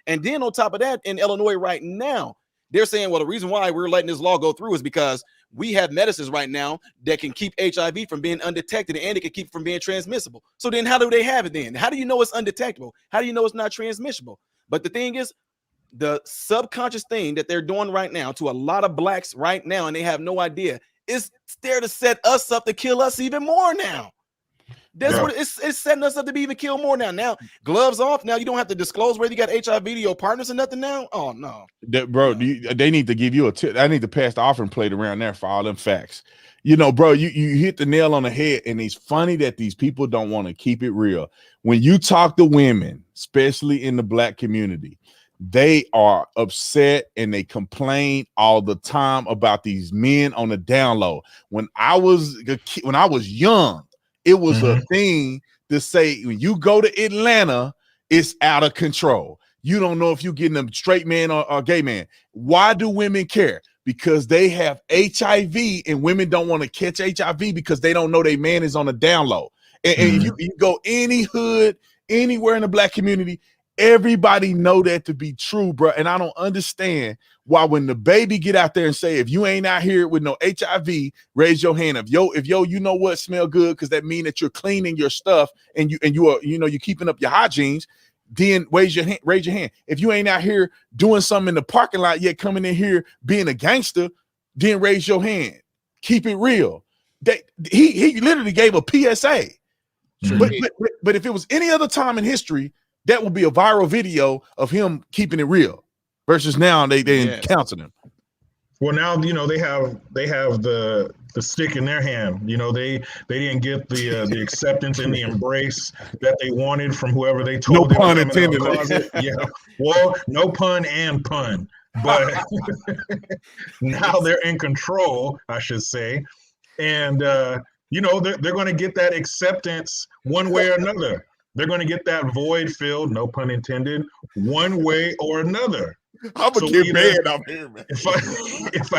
And then on top of that, in Illinois right now, they're saying, well, the reason why we're letting this law go through is because we have medicines right now that can keep HIV from being undetected and it can keep from being transmissible. So then how do they have it then? How do you know it's undetectable? How do you know it's not transmissible? But the thing is, the subconscious thing that they're doing right now to a lot of blacks right now, and they have no idea, is there to set us up to kill us even more now. That's what it's setting us up to be even kill more now. Now, gloves off. Now you don't have to disclose whether you got HIV to your partners or nothing now. Oh no, bro. They need to give you a tip. I need to pass the offering plate around there for all them facts. You know, bro, you hit the nail on the head, and it's funny that these people don't want to keep it real. When you talk to women, especially in the black community, they are upset and they complain all the time about these men on the down low. When I was young, it was a thing to say when you go to Atlanta, it's out of control. You don't know if you're getting a straight man or a gay man. Why do women care? Because they have HIV and women don't want to catch HIV because they don't know their man is on the down low. And if you go any hood, anywhere in the black community, everybody know that to be true, bro. And I don't understand why when the baby get out there and say, if you ain't out here with no HIV, raise your hand. If you know what, smell good, because that mean that you're cleaning your stuff and you're keeping up your hygienes, then raise your hand. If you ain't out here doing something in the parking lot yet, coming in here being a gangster, then raise your hand. Keep it real. He literally gave a PSA. Sure. But if it was any other time in history, that would be a viral video of him keeping it real versus now they counseling him. Well, now, you know, they have the stick in their hand. You know, they didn't get the acceptance and the embrace that they wanted from whoever they told. No pun intended. Yeah. Well, no pun and pun, but now they're in control, I should say. And, you know, they're going to get that acceptance one way or another. They're going to get that void filled, no pun intended, one way or another. I'm gonna get bad out here, man. If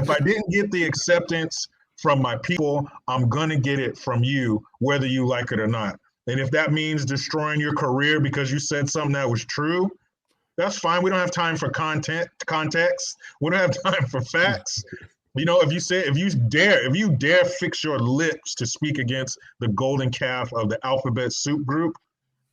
I didn't get the acceptance from my people, I'm gonna get it from you, whether you like it or not. And if that means destroying your career because you said something that was true, that's fine. We don't have time for context. We don't have time for facts. You know, if you dare fix your lips to speak against the golden calf of the alphabet soup group,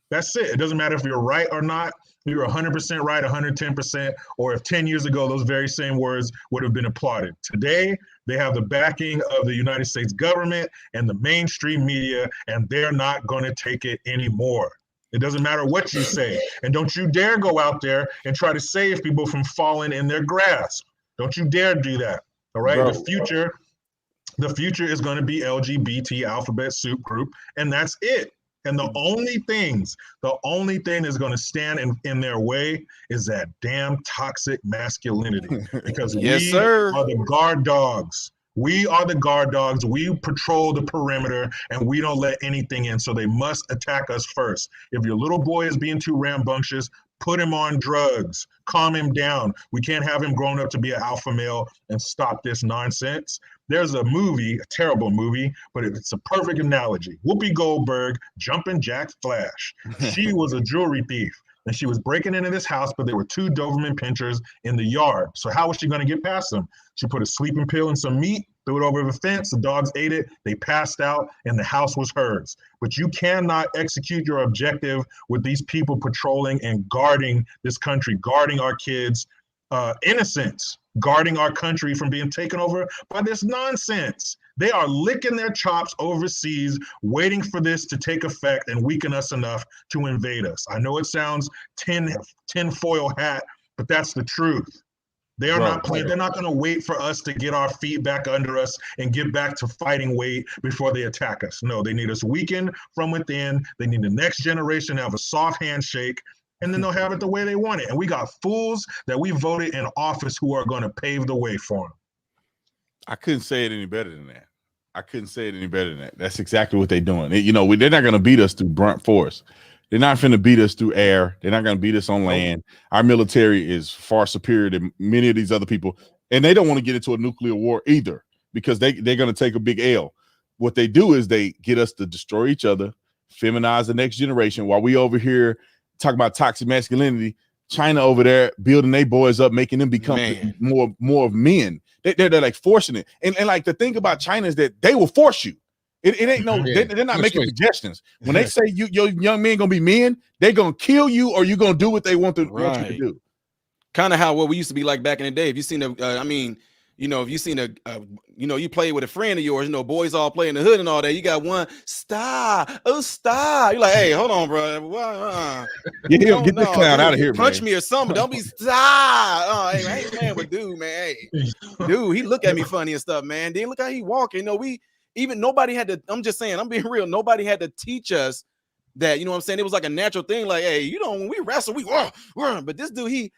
that's it. It doesn't matter if you're right or not. You're 100% right, 110%, or if 10 years ago, those very same words would have been applauded. Today, they have the backing of the United States government and the mainstream media, and they're not going to take it anymore. It doesn't matter what you say. And don't you dare go out there and try to save people from falling in their grasp. Don't you dare do that. All right. Bro. The future is going to be LGBT alphabet soup group, and that's it. And the only thing that's going to stand in their way is that damn toxic masculinity. Because we are the guard dogs. We are the guard dogs. We patrol the perimeter and we don't let anything in. So they must attack us first. If your little boy is being too rambunctious, put him on drugs, calm him down. We can't have him grown up to be an alpha male and stop this nonsense. There's a movie, a terrible movie, but it's a perfect analogy. Whoopi Goldberg, Jumpin' Jack Flash. She was a jewelry thief and she was breaking into this house, but there were two Doberman pinchers in the yard. So how was she going to get past them? She put a sleeping pill and some meat, threw it over the fence. The dogs ate it. They passed out and the house was hers. But you cannot execute your objective with these people patrolling and guarding this country, guarding our kids' innocence, guarding our country from being taken over by this nonsense. They are licking their chops overseas, waiting for this to take effect and weaken us enough to invade us. I know it sounds tinfoil hat, but that's the truth. They are not playing. They're not going to wait for us to get our feet back under us and get back to fighting weight before they attack us. No, they need us weakened from within. They need the next generation to have a soft handshake, and then they'll have it the way they want it. And we got fools that we voted in office who are going to pave the way for them. I couldn't say it any better than that. That's exactly what they're doing. They're not going to beat us through blunt force. They're not going to beat us through air. They're not going to beat us on land. Our military is far superior to many of these other people. And they don't want to get into a nuclear war either, because they're going to take a big L. What they do is they get us to destroy each other, feminize the next generation, while we over here talking about toxic masculinity. China over there building their boys up, making them become more of men. They're like forcing it. And like the thing about China is that they will force you. It ain't no, they're not making suggestions. When they say your young men gonna be men, they're gonna kill you, or you're gonna do what they want you to do. Kind of how what we used to be like back in the day. If you seen if you seen you play with a friend of yours, boys all play in the hood and all that. You got one star. You're like, hey, hold on, bro. Get this clown out of here, punch me or something. Don't be star. Oh, hey, I ain't man with dude, man. Hey, dude, he look at me funny and stuff, man. Then look how he walking. Nobody had to. I'm just saying, I'm being real. Nobody had to teach us that. You know what I'm saying? It was like a natural thing. Like, hey, when we wrestle, we but this dude, he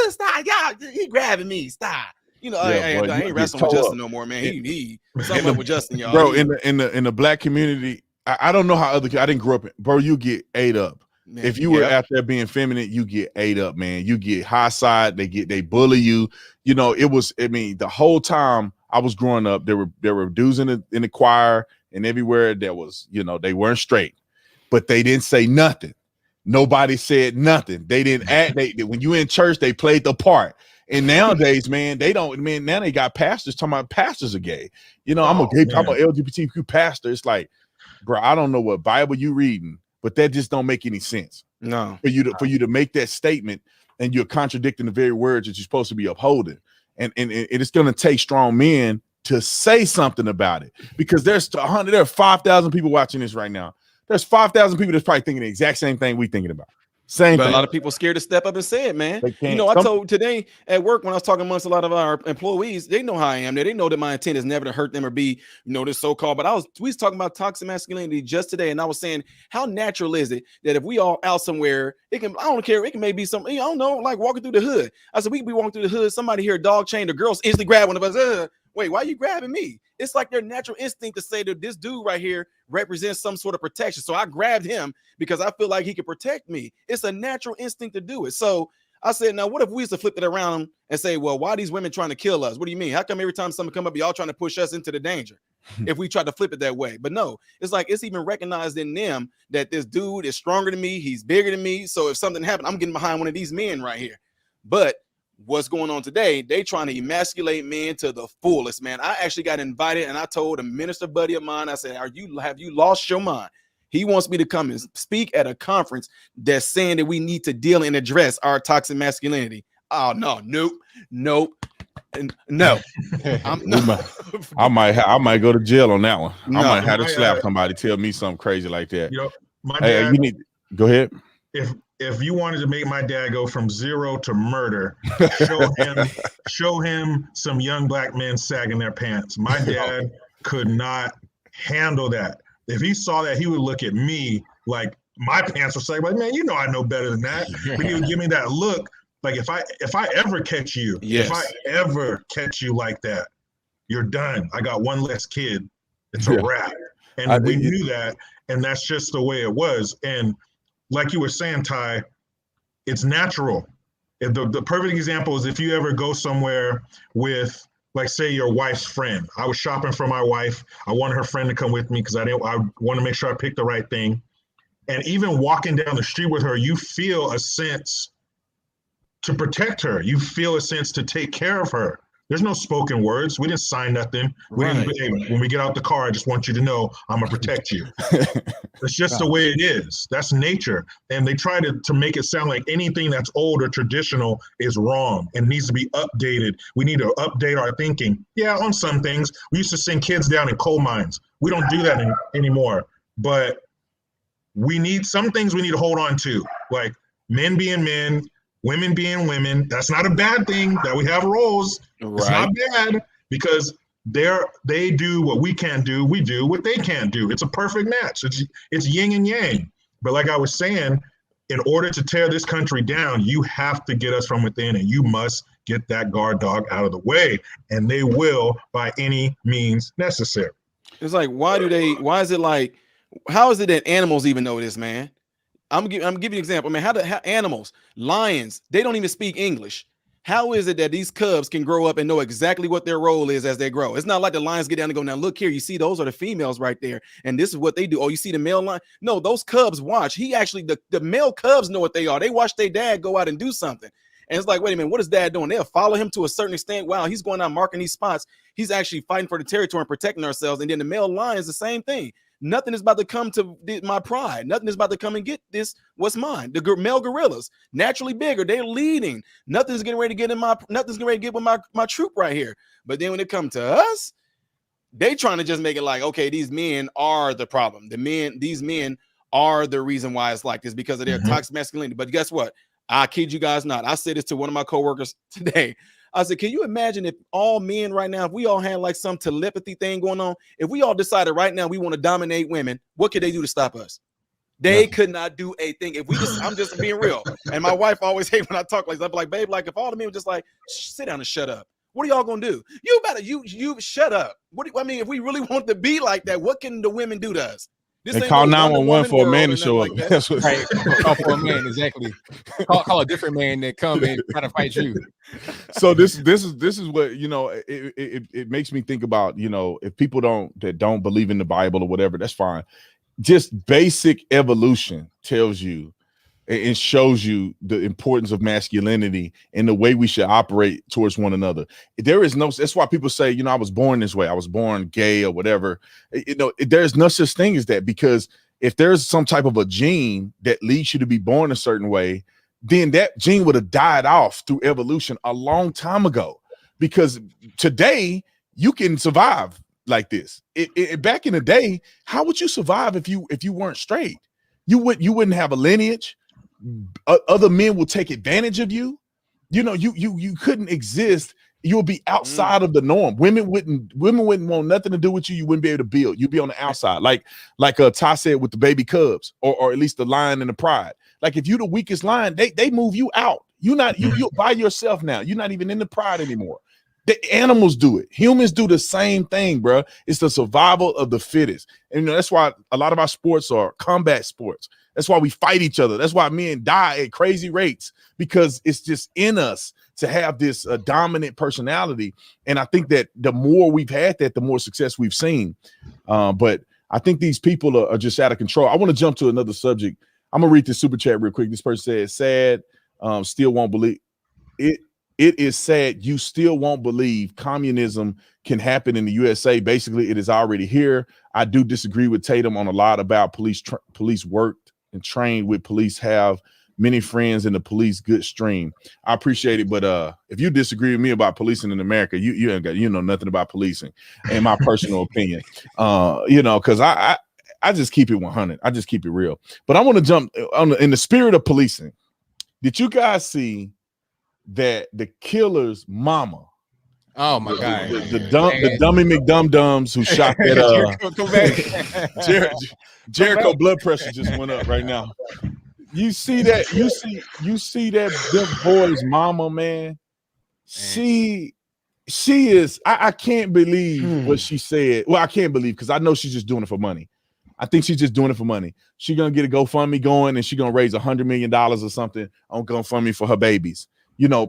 stop, y'all, he grabbing me, stop. I ain't wrestling with Justin no more, man. He something up with Justin, y'all. Bro, in the black community, I don't know how I didn't grow up in, bro. You get ate up. Man, if you were out there being feminine, you get ate up, man. You get high side. They bully you. The whole time I was growing up, there were dudes in the choir and everywhere that was, they weren't straight, but they didn't say nothing. Nobody said nothing. They didn't act. When you in church, they played the part. And nowadays, man, they don't. Man, now they got pastors talking about pastors are gay. I'm a LGBTQ pastor. It's like, bro, I don't know what Bible you reading, but that just don't make any sense. No, for you to make that statement, and you're contradicting the very words that you're supposed to be upholding. And it's going to take strong men to say something about it, because there are 5,000 people watching this right now. There's 5,000 people that's probably thinking the exact same thing we thinking about. Same but thing. A lot of people scared to step up and say it, man. I told today at work when I was talking amongst a lot of our employees, they know how I am. They know that my intent is never to hurt them or be, this so-called. But we was talking about toxic masculinity just today, and I was saying, how natural is it that if we all out somewhere, I don't care, it can maybe something, I don't know, like walking through the hood. I said, we could be walking through the hood, somebody hear a dog chain, the girls instantly grab one of us. Wait, why are you grabbing me? It's like their natural instinct to say that this dude right here represents some sort of protection. So I grabbed him because I feel like he could protect me. It's a natural instinct to do it. So I said, now what if we used to flip it around and say, well, why are these women trying to kill us? What do you mean? How come every time someone come up, y'all trying to push us into the danger? If we try to flip it that way. But no, it's like it's even recognized in them that this dude is stronger than me. He's bigger than me. So if something happened, I'm getting behind one of these men right here. But what's going on today, they trying to emasculate men to the fullest, man. I actually got invited, and I told a minister buddy of mine, I said, have you lost your mind? He wants me to come and speak at a conference that's saying that we need to deal and address our toxic masculinity. Oh, nope. I might go to jail on that one. I might have to slap somebody, tell me something crazy like that. My dad, go ahead. If you wanted to make my dad go from zero to murder, show him some young black men sagging their pants. My dad could not handle that. If he saw that, he would look at me like my pants were sagging. Like, man, I know better than that. But he would give me that look. Like if I ever catch you, if I ever catch you like that, you're done. I got one less kid. It's a wrap. And we knew that, and that's just the way it was. And like you were saying, Ty, it's natural. The perfect example is if you ever go somewhere with, like, say, your wife's friend. I was shopping for my wife. I wanted her friend to come with me because I want to make sure I picked the right thing. And even walking down the street with her, you feel a sense to protect her. You feel a sense to take care of her. There's no spoken words. We didn't sign nothing. When we get out the car, I just want you to know I'm going to protect you. It's just the way it is. That's nature. And they try to make it sound like anything that's old or traditional is wrong and needs to be updated. We need to update our thinking. Yeah, on some things. We used to send kids down in coal mines. We don't do that anymore. But some things we need to hold on to, like men being men, women being women. That's not a bad thing that we have roles. Right. It's not bad because they do what we can't do. We do what they can't do. It's a perfect match. It's yin and yang. But like I was saying, in order to tear this country down, you have to get us from within, and you must get that guard dog out of the way. And they will by any means necessary. It's like, why is it like, how is it that animals even know this, man? I'm giving you an example, man. How animals, lions, they don't even speak English. How is it that these cubs can grow up and know exactly what their role is as they grow? It's not like the lions get down and go, now look here, you see those are the females right there, and this is what they do. Oh, you see the male lion? No, those cubs watch. The male cubs know what they are. They watch their dad go out and do something. And it's like, wait a minute, what is dad doing? They'll follow him to a certain extent. Wow, he's going out marking these spots. He's actually fighting for the territory and protecting ourselves. And then the male lion is the same thing. Nothing is about to come to my pride. Nothing is about to come and get this. What's mine? The male gorillas, naturally bigger, they're leading. Nothing's getting ready to get with my troop right here. But then when it comes to us, they trying to just make it like, okay, these men are the problem. These men are the reason why it's like this because of their toxic masculinity. But guess what? I kid you guys not. I said this to one of my coworkers today. I said, can you imagine if all men right now, if we all had like some telepathy thing going on, if we all decided right now we want to dominate women, what could they do to stop us? They could not do a thing. If we just, I'm just being real. And my wife always hates when I talk like that. I'm like, babe, like if all the men were just like, sit down and shut up. What are y'all gonna do? You shut up. If we really want to be like that, what can the women do to us? They call 911 for a man to show up. Like that's what right. Call for a man, exactly. Call a different man that come and try to fight you. So this is what it makes me think about. If people don't believe in the Bible or whatever, that's fine. Just basic evolution tells you and shows you the importance of masculinity and the way we should operate towards one another. That's why people say, I was born this way. I was born gay or whatever. There's no such thing as that, because if there's some type of a gene that leads you to be born a certain way, then that gene would have died off through evolution a long time ago, because today you can survive like this. Back in the day, how would you survive if you weren't straight? You wouldn't have a lineage. Other men will take advantage of you. You couldn't exist. You'll be outside of the norm. Women wouldn't want nothing to do with you. You wouldn't be able to build. You'd be on the outside, like Ty said with the baby cubs, or at least the lion and the pride. Like if you're the weakest lion, they move you out. You're by yourself now. You're not even in the pride anymore. The animals do it. Humans do the same thing, bro. It's the survival of the fittest. And that's why a lot of our sports are combat sports. That's why we fight each other. That's why men die at crazy rates, because it's just in us to have this dominant personality. And I think that the more we've had that, the more success we've seen. But I think these people are just out of control. I want to jump to another subject. I'm going to read the super chat real quick. This person says, sad, still won't believe it. It is sad you still won't believe communism can happen in the USA. Basically, it is already here. I do disagree with Tatum on a lot about police worked and trained with police, have many friends in the police good stream. I appreciate it, but if you disagree with me about policing in America, you ain't got nothing about policing, in my personal opinion. Because I just keep it 100. I just keep it real. But I want to jump in the spirit of policing. Did you guys see that the killer's mama? Oh my God! The dummy McDum-Dums who shot that Jericho blood pressure just went up right now. You see that? You see that them boy's mama, man. She is. I can't believe what she said. Well, I can't believe, because I know she's just doing it for money. I think she's just doing it for money. She's gonna get a GoFundMe going, and she's gonna raise $100 million or something on GoFundMe for her babies.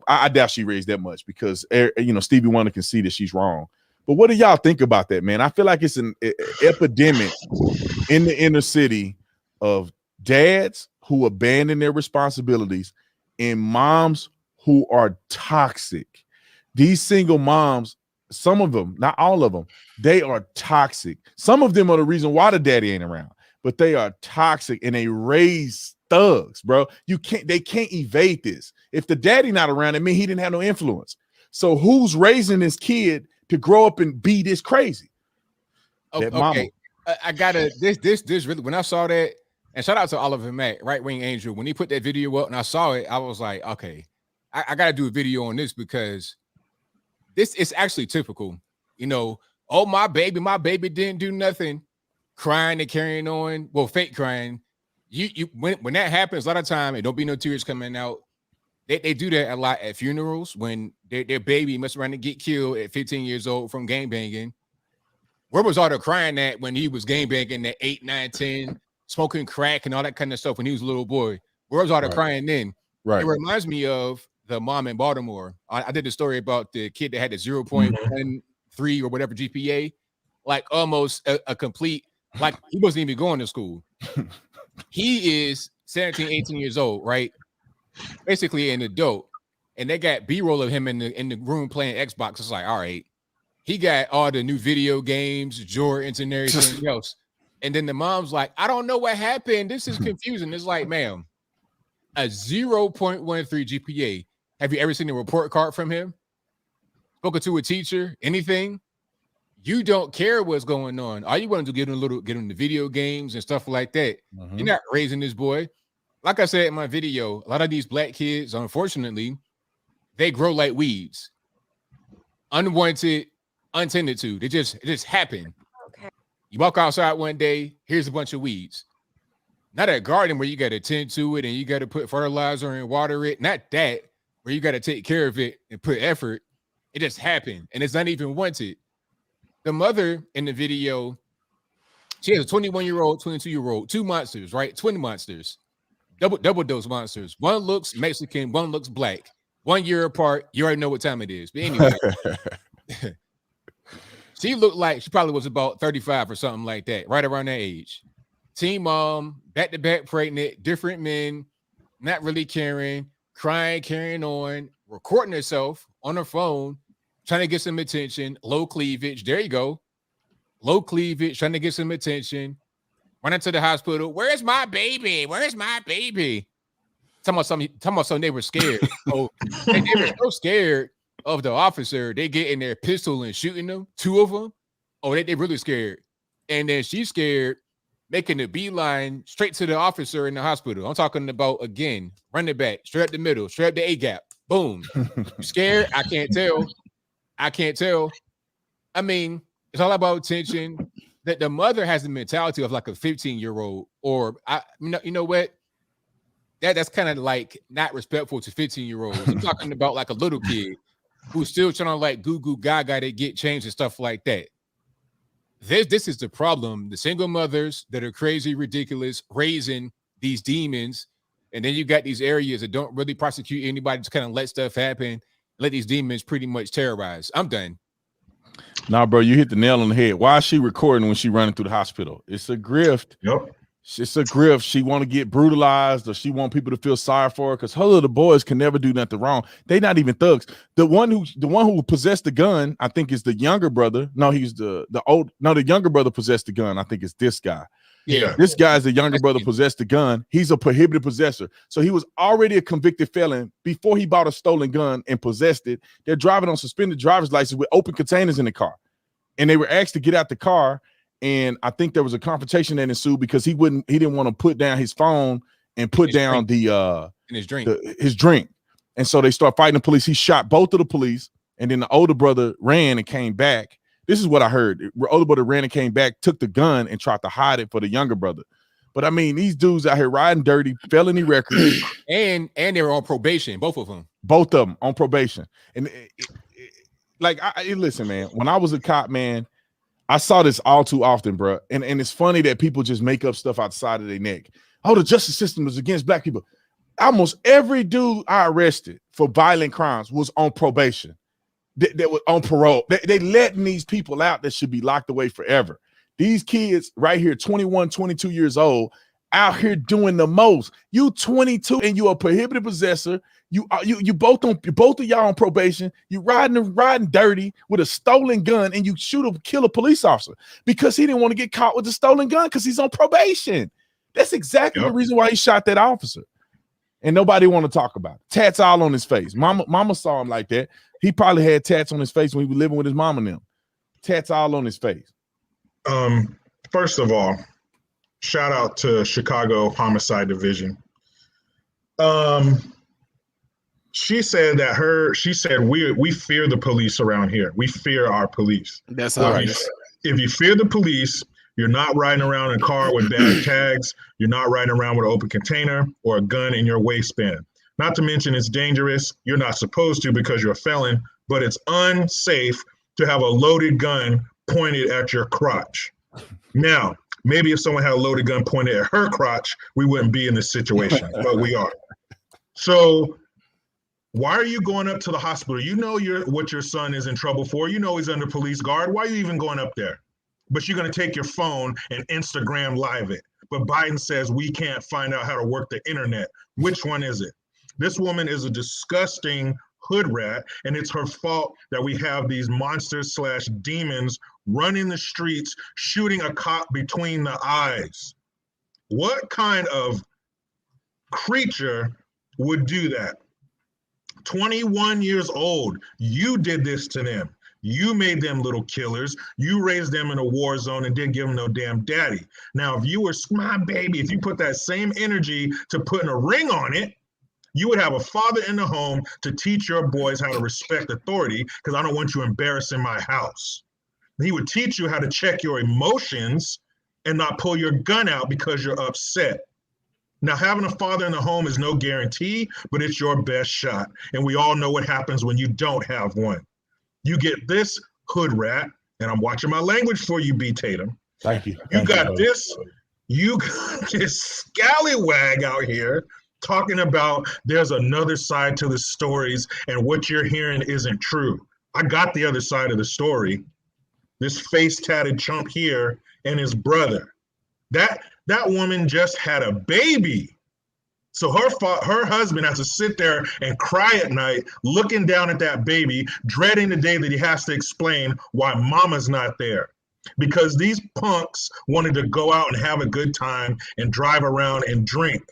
I doubt she raised that much, because Stevie Wonder can see that she's wrong. But what do y'all think about that, man? I feel like it's an epidemic in the inner city of dads who abandon their responsibilities and moms who are toxic. These single moms, some of them, not all of them, they are toxic. Some of them are the reason why the daddy ain't around, but they are toxic and they raise thugs, bro. They can't evade this. If the daddy not around, it means he didn't have no influence. So who's raising this kid to grow up and be this crazy? Okay, I gotta this really, when I saw that, And shout out to Oliver Mack, Right Wing Angel. When he put that video up and I saw it, I was like, okay, I got to do a video on this because this is actually typical. You know, oh, my baby didn't do nothing, crying and carrying on. Well, fake crying. When that happens, a lot of time, it don't be no tears coming out. They do that a lot at funerals when their baby must run and get killed at 15 years old from gangbanging. Where was all the crying at when he was gangbanging at 8, 9, 10? Smoking crack and all that kind of stuff when he was a little boy? Where was all the crying then? Right. It reminds me of the mom in Baltimore. I did a story about the kid that had a 0.13 or whatever GPA, like almost a complete, like he wasn't even going to school. He is 17, 18 years old, right? Basically an adult. And they got B-roll of him in the room playing Xbox. It's like, all right, he got all the new video games, Jordans and everything else. And then the mom's like, I don't know what happened. This is confusing. It's like, ma'am, a 0.13 GPA. Have you ever seen a report card from him? Spoken to a teacher? Anything? You don't care what's going on. All you want to do is get him the video games and stuff like that. You're not raising this boy. Like I said in my video, a lot of these black kids, unfortunately, they grow like weeds. Unwanted, untended to. It just happen. You walk outside one day, here's a bunch of weeds. Not a garden where you got to tend to it and you got to put fertilizer and water it. Not that, where you got to take care of it and put effort. It just happened, and it's not even wanted. The mother in the video, she has a 21-year-old, 22-year-old, 2 monsters, right? Twin monsters, double dose monsters. One looks Mexican, one looks black. 1 year apart. You already know what time it is. But anyway. She looked like she probably was about 35 or something like that, right around that age. Teen mom, back-to-back pregnant, different men, not really caring, crying, carrying on, recording herself on her phone, trying to get some attention, low cleavage. There you go. Low cleavage, trying to get some attention. Running to the hospital. Where's my baby? Where's my baby? Talking about some they were scared. Oh, they were so scared of the officer, they get in their pistol and shooting them, 2 of them. Oh, they really scared. And then she's scared, making a beeline straight to the officer in the hospital. I'm talking about, again, running back, straight up the middle, straight up the A-gap. Boom. You scared? I can't tell. I mean, it's all about attention. That the mother has the mentality of like a 15-year-old, or you know what? That's kind of like not respectful to 15-year-olds. I'm talking about like a little kid who's still trying to like goo goo gaga to get changed and stuff like that. This is the problem. The single mothers that are crazy, ridiculous, raising these demons, and then you got these areas that don't really prosecute anybody, just kind of let stuff happen, let these demons pretty much terrorize. I'm done. Nah, bro, you hit the nail on the head. Why is she recording when she running through the hospital? It's a grift. Yep. It's a grift. She want to get brutalized, or she want people to feel sorry for her, because her little boys can never do nothing wrong. They not even thugs. The one who possessed the gun, I think, is the younger brother. No, he's the younger brother possessed the gun. I think it's this guy. Yeah. This guy's the younger brother possessed the gun. He's a prohibited possessor. So he was already a convicted felon before he bought a stolen gun and possessed it. They're driving on suspended driver's license with open containers in the car. And they were asked to get out the car. And I think there was a confrontation that ensued because he didn't want to put down his phone and put down his drink. And so they start fighting the police. He shot both of the police, and then the older brother ran and came back. This is what I heard. The older brother ran and came back, took the gun and tried to hide it for the younger brother. But I mean, these dudes out here riding dirty, felony records. and they were on probation, both of them. Both of them on probation. And listen, man, when I was a cop, man, I saw this all too often, bro. And it's funny that people just make up stuff outside of their neck. Oh, the justice system is against black people. Almost every dude I arrested for violent crimes was on probation. They were on parole. They letting these people out that should be locked away forever. These kids right here, 21, 22 years old, out here doing the most. You 22 and you a prohibited possessor. You both of y'all on probation. You riding dirty with a stolen gun, and you kill a police officer because he didn't want to get caught with the stolen gun because he's on probation. That's exactly the reason why he shot that officer. And nobody want to talk about it. Tats all on his face. Mama saw him like that. He probably had tats on his face when he was living with his mom and them. Tats all on his face. First of all, Shout out to Chicago Homicide Division. She said we fear the police around here. We fear our police. That's Well, obvious. if you fear the police, you're not riding around in a car with bad tags. You're not riding around with an open container or a gun in your waistband. Not to mention it's dangerous. You're not supposed to because you're a felon, but it's unsafe to have a loaded gun pointed at your crotch. Now, maybe if someone had a loaded gun pointed at her crotch, we wouldn't be in this situation, but we are. So why are you going up to the hospital? You know what your son is in trouble for. You know he's under police guard. Why are you even going up there? But you're going to take your phone and Instagram live it. But Biden says we can't find out how to work the internet. Which one is it? This woman is a disgusting hood rat, and it's her fault that we have these monsters / demons running the streets, shooting a cop between the eyes. What kind of creature would do that? 21 years old, you did this to them. You made them little killers. You raised them in a war zone and didn't give them no damn daddy. Now, if you were my baby, if you put that same energy to putting a ring on it, you would have a father in the home to teach your boys how to respect authority, because I don't want you embarrassing my house. He would teach you how to check your emotions and not pull your gun out because you're upset. Now, having a father in the home is no guarantee, but it's your best shot. And we all know what happens when you don't have one. You get this hood rat, and I'm watching my language for you, B. Tatum. Thank you. You got this scallywag out here talking about there's another side to the stories and what you're hearing isn't true. I got the other side of the story. This face tatted chump here and his brother. That woman just had a baby. So her husband has to sit there and cry at night, looking down at that baby, dreading the day that he has to explain why mama's not there. Because these punks wanted to go out and have a good time and drive around and drink.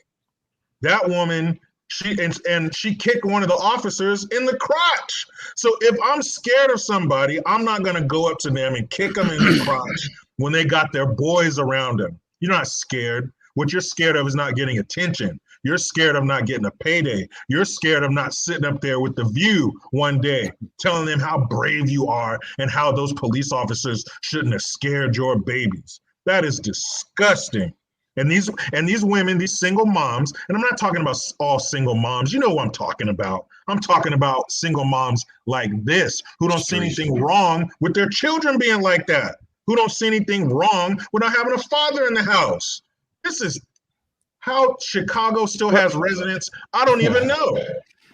That woman, she kicked one of the officers in the crotch. So if I'm scared of somebody, I'm not going to go up to them and kick them in the crotch when they got their boys around them. You're not scared. What you're scared of is not getting attention. You're scared of not getting a payday. You're scared of not sitting up there with The View one day, telling them how brave you are and how those police officers shouldn't have scared your babies. That is disgusting. And these women, these single moms, and I'm not talking about all single moms. You know what I'm talking about. I'm talking about single moms like this, who don't see anything wrong with their children being like that, who don't see anything wrong with not having a father in the house. This is how Chicago still has residents. I don't even know.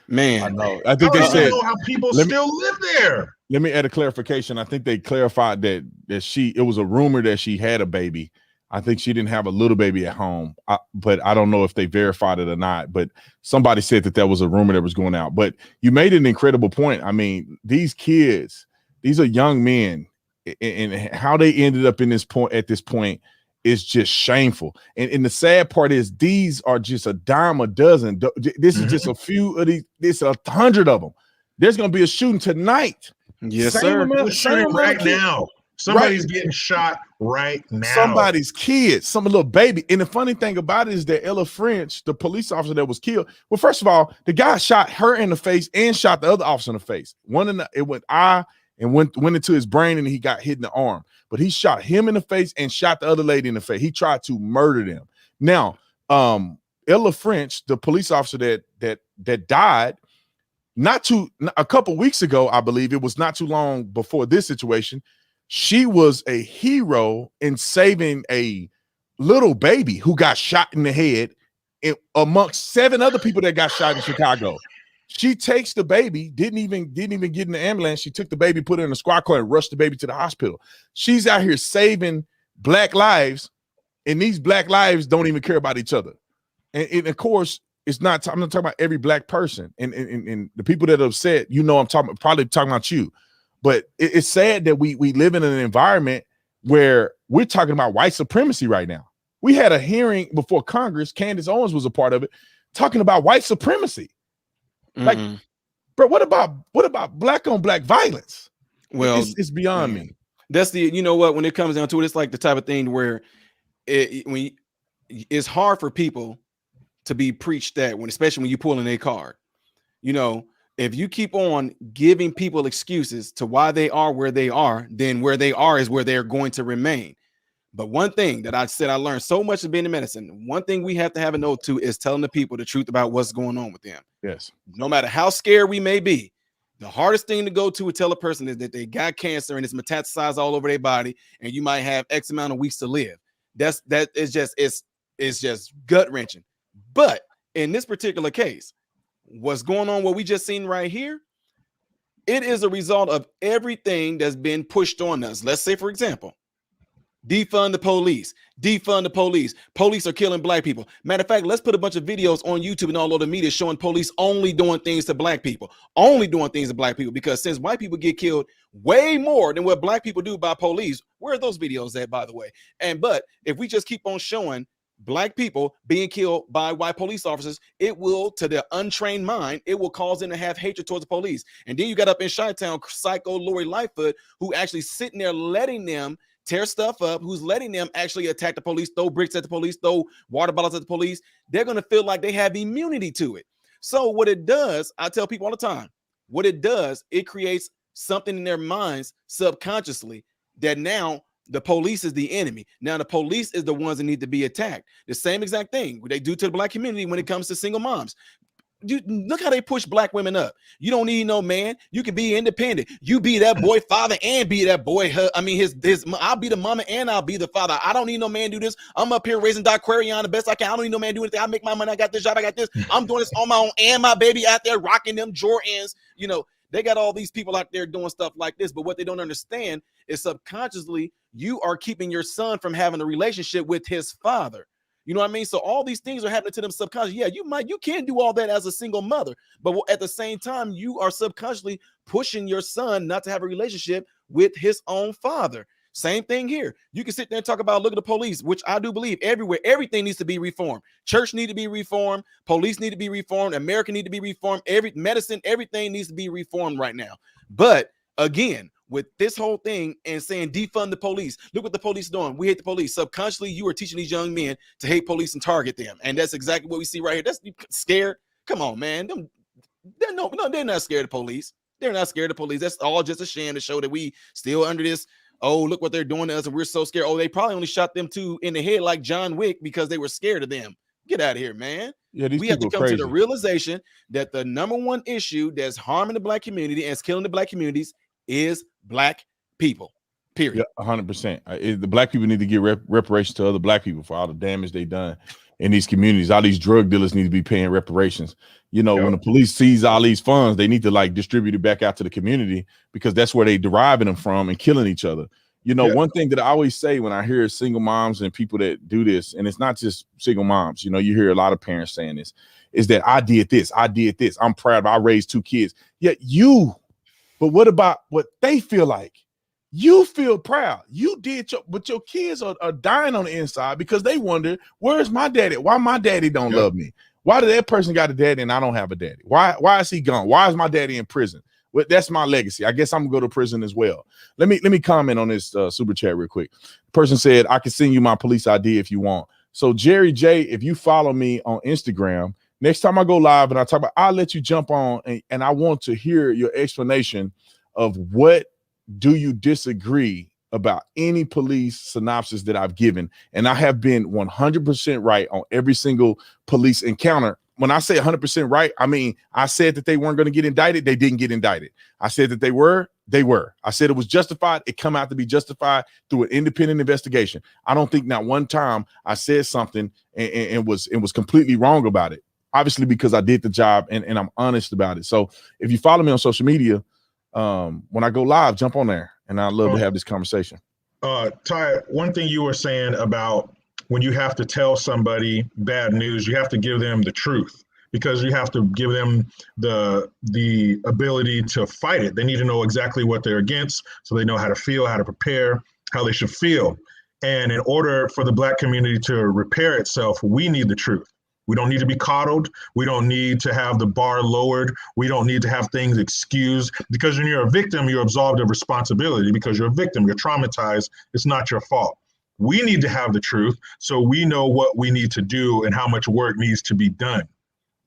Man, I know. I think they said know how people still live there. Let me add a clarification. I think they clarified that it was a rumor that she had a baby. I think she didn't have a little baby at home, but I don't know if they verified it or not. But somebody said that was a rumor that was going out. But you made an incredible point. I mean, these kids, these are young men, and how they ended up at this point is just shameful. And the sad part is these are just a dime a dozen. This is just a few of these. There's 100 of them. There's going to be a shooting tonight. Yes, sir. Shooting right now. Somebody's getting shot right now. Somebody's kids, some little baby. And the funny thing about it is that Ella French, the police officer that was killed, well, first of all, the guy shot her in the face and shot the other officer in the face. It went eye and went into his brain, and he got hit in the arm. But he shot him in the face and shot the other lady in the face. He tried to murder them. Now, Ella French, the police officer that died, a couple weeks ago, I believe it was not too long before this situation. She was a hero in saving a little baby who got shot in the head amongst 7 other people that got shot in Chicago. She takes the baby, didn't even get in the ambulance. She took the baby, put it in a squad car, and rushed the baby to the hospital. She's out here saving black lives, and these black lives don't even care about each other. And of course, I'm not talking about every black person, and the people that are upset. I'm probably talking about you. But it's sad that we live in an environment where we're talking about white supremacy right now. We had a hearing before Congress. Candace Owens was a part of it, talking about white supremacy. Like, bro, what about black on black violence? Well, it's beyond me. That's when it comes down to it, it's like the type of thing where it's hard for people to be preached that when, especially when you pull in a card. You know, if you keep on giving people excuses to why they are where they are, then where they are is where they're going to remain. But one thing that I said I learned so much of being in medicine, one thing we have to have a note to is telling the people the truth about what's going on with them. Yes. No matter how scared we may be, the hardest thing to go to and tell a person is that they got cancer and it's metastasized all over their body, and you might have X amount of weeks to live. It's just gut wrenching. But in this particular case, what's going on, what we just seen right here, it is a result of everything that's been pushed on us. Let's say, for example, defund the police. Defund the police. Police are killing black people. Matter of fact, let's put a bunch of videos on YouTube and all over the media showing police only doing things to black people. Only doing things to black people. Because since white people get killed way more than what black people do by police, where are those videos at, by the way? But if we just keep on showing black people being killed by white police officers, it will, to their untrained mind, it will cause them to have hatred towards the police. And then you got up in Chi-Town, psycho Lori Lightfoot, who actually sitting there letting them tear stuff up, who's letting them actually attack the police, throw bricks at the police, throw water bottles at the police. They're going to feel like they have immunity to it. So what it does, I tell people all the time, what it does, it creates something in their minds subconsciously that now the police is the enemy. Now the police is the ones that need to be attacked. The same exact thing they do to the black community when it comes to single moms. Look how they push black women up. You don't need no man. You can be independent. You be that boy father and be that boy. I'll be the mama and I'll be the father. I don't need no man do this. I'm up here raising Daquarion the best I can. I don't need no man do anything. I make my money. I got this job. I got this. I'm doing this on my own, and my baby out there rocking them Jordans. You know, they got all these people out there doing stuff like this. But what they don't understand is subconsciously you are keeping your son from having a relationship with his father. You know what I mean? So all these things are happening to them subconsciously. Yeah, you can do all that as a single mother, but at the same time, you are subconsciously pushing your son not to have a relationship with his own father. Same thing here. You can sit there and talk about, look at the police, which I do believe everywhere, everything needs to be reformed. Church need to be reformed. Police need to be reformed. America need to be reformed. Medicine, everything needs to be reformed right now. But again, with this whole thing and saying defund the police, look what the police are doing. We hate the police. Subconsciously, you are teaching these young men to hate police and target them. And that's exactly what we see right here. That's scared. Come on, man. They're not scared of police. They're not scared of police. That's all just a sham to show that we still under this. Oh, look what they're doing to us, and we're so scared. Oh, they probably only shot them two in the head like John Wick because they were scared of them. Get out of here, man. Yeah, we have to come to the realization that the number one issue that's harming the black community and is killing the black communities is black people, period. Yeah, 100%. The black people need to get reparations to other black people for all the damage they done in these communities. All these drug dealers need to be paying reparations. You know, when the police seize all these funds, they need to like distribute it back out to the community because that's where they deriving them from and killing each other. You know, one thing that I always say when I hear single moms and people that do this, and it's not just single moms, you know, you hear a lot of parents saying this, is that I did this. I'm proud. I raised 2 kids. Yet but what about what they feel like? You feel proud. You did, but your kids are dying on the inside because they wonder, where's my daddy? Why my daddy don't love me? Why did that person got a daddy and I don't have a daddy? Why is he gone? Why is my daddy in prison? Well, that's my legacy. I guess I'm gonna go to prison as well. Let me comment on this super chat real quick. The person said, I can send you my police ID if you want. So Jerry J, if you follow me on Instagram, next time I go live and I talk about, I'll let you jump on and I want to hear your explanation of what do you disagree about any police synopsis that I've given. And I have been 100% right on every single police encounter. When I say 100% right, I mean, I said that they weren't going to get indicted. They didn't get indicted. I said that they were. I said it was justified. It come out to be justified through an independent investigation. I don't think not one time I said something and was completely wrong about it. Obviously, because I did the job and I'm honest about it. So if you follow me on social media, when I go live, jump on there, and I'd love to have this conversation. Ty, one thing you were saying about when you have to tell somebody bad news, you have to give them the truth because you have to give them the ability to fight it. They need to know exactly what they're against so they know how to feel, how to prepare, how they should feel. And in order for the Black community to repair itself, we need the truth. We don't need to be coddled. We don't need to have the bar lowered. We don't need to have things excused because when you're a victim, you're absolved of responsibility because you're a victim. You're traumatized. It's not your fault. We need to have the truth so we know what we need to do and how much work needs to be done.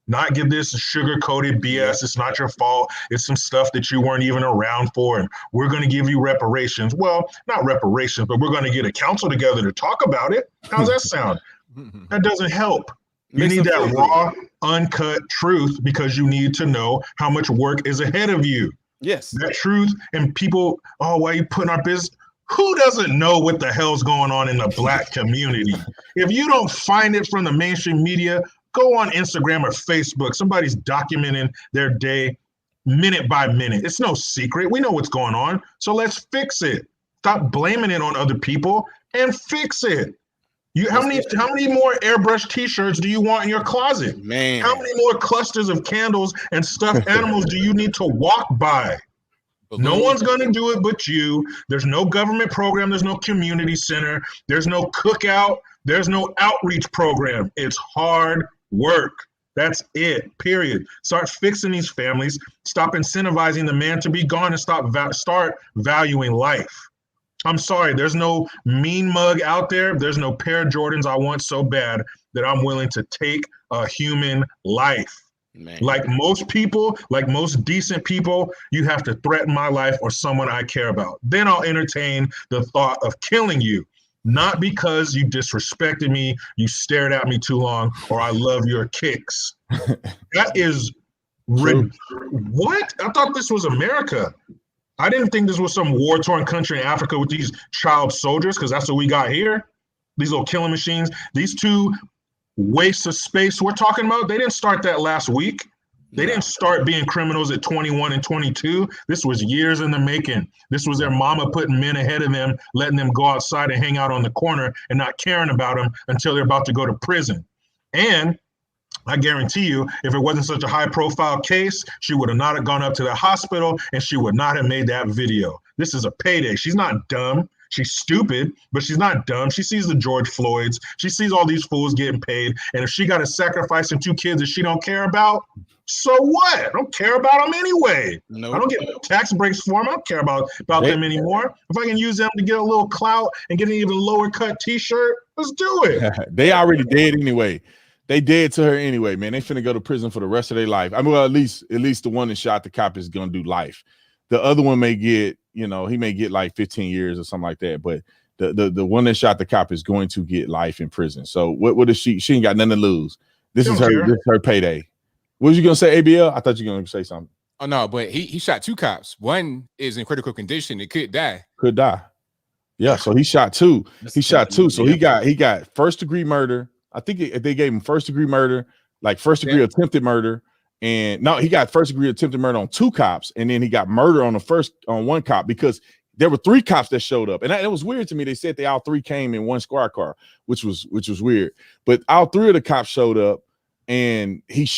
Not give this sugar-coated BS. It's not your fault. It's some stuff that you weren't even around for, and we're going to give you reparations. Well, not reparations, but we're going to get a council together to talk about it. How's that sound? That doesn't help. You need that raw, uncut truth because you need to know how much work is ahead of you. Yes. That truth, and people, oh, why are you putting our business? Who doesn't know what the hell's going on in the Black community? If you don't find it from the mainstream media, go on Instagram or Facebook. Somebody's documenting their day minute by minute. It's no secret. We know what's going on. So let's fix it. Stop blaming it on other people and fix it. How many more airbrush t-shirts do you want in your closet? Man. How many more clusters of candles and stuffed animals do you need to walk by? No one's going to do it but you. There's no government program. There's no community center. There's no cookout. There's no outreach program. It's hard work. That's it, period. Start fixing these families. Stop incentivizing the man to be gone and start valuing life. I'm sorry, there's no mean mug out there. There's no pair of Jordans I want so bad that I'm willing to take a human life. Man. Like most people, like most decent people, you have to threaten my life or someone I care about. Then I'll entertain the thought of killing you. Not because you disrespected me, you stared at me too long, or I love your kicks. That is what? I thought this was America. I didn't think this was some war-torn country in Africa with these child soldiers, because that's what we got here. These little killing machines. These two wastes of space we're talking about, they didn't start that last week. They didn't start being criminals at 21 and 22. This was years in the making. This was their mama putting men ahead of them, letting them go outside and hang out on the corner and not caring about them until they're about to go to prison. And I guarantee you, if it wasn't such a high-profile case, she would have not have gone up to the hospital and she would not have made that video. This is a payday. She's not dumb. She's stupid, but she's not dumb. She sees the George Floyds. She sees all these fools getting paid. And if she got to sacrifice some 2 kids that she don't care about, so what? I don't care about them anyway. I don't get tax breaks for them. I don't care about them anymore. If I can use them to get a little clout and get an even lower cut t-shirt, let's do it. They already dead anyway. They dead to her anyway, man. They finna go to prison for the rest of their life. I mean, well, at least the one that shot the cop is gonna do life. The other one may get, he may get like 15 years or something like that. But the one that shot the cop is going to get life in prison. So what is she? She ain't got nothing to lose. This is her payday. What was you gonna say, ABL? I thought you were gonna say something. Oh no, but he shot 2 cops. One is in critical condition. It could die. Yeah, so he shot 2. He shot 2. So he got first-degree murder. I think they gave him first-degree murder, like first-degree attempted murder. And no, he got first-degree attempted murder on 2 cops, and then he got murder on one cop, because there were 3 cops that showed up. And it was weird to me. They said they all 3 came in one squad car, which was weird. But all 3 of the cops showed up, and he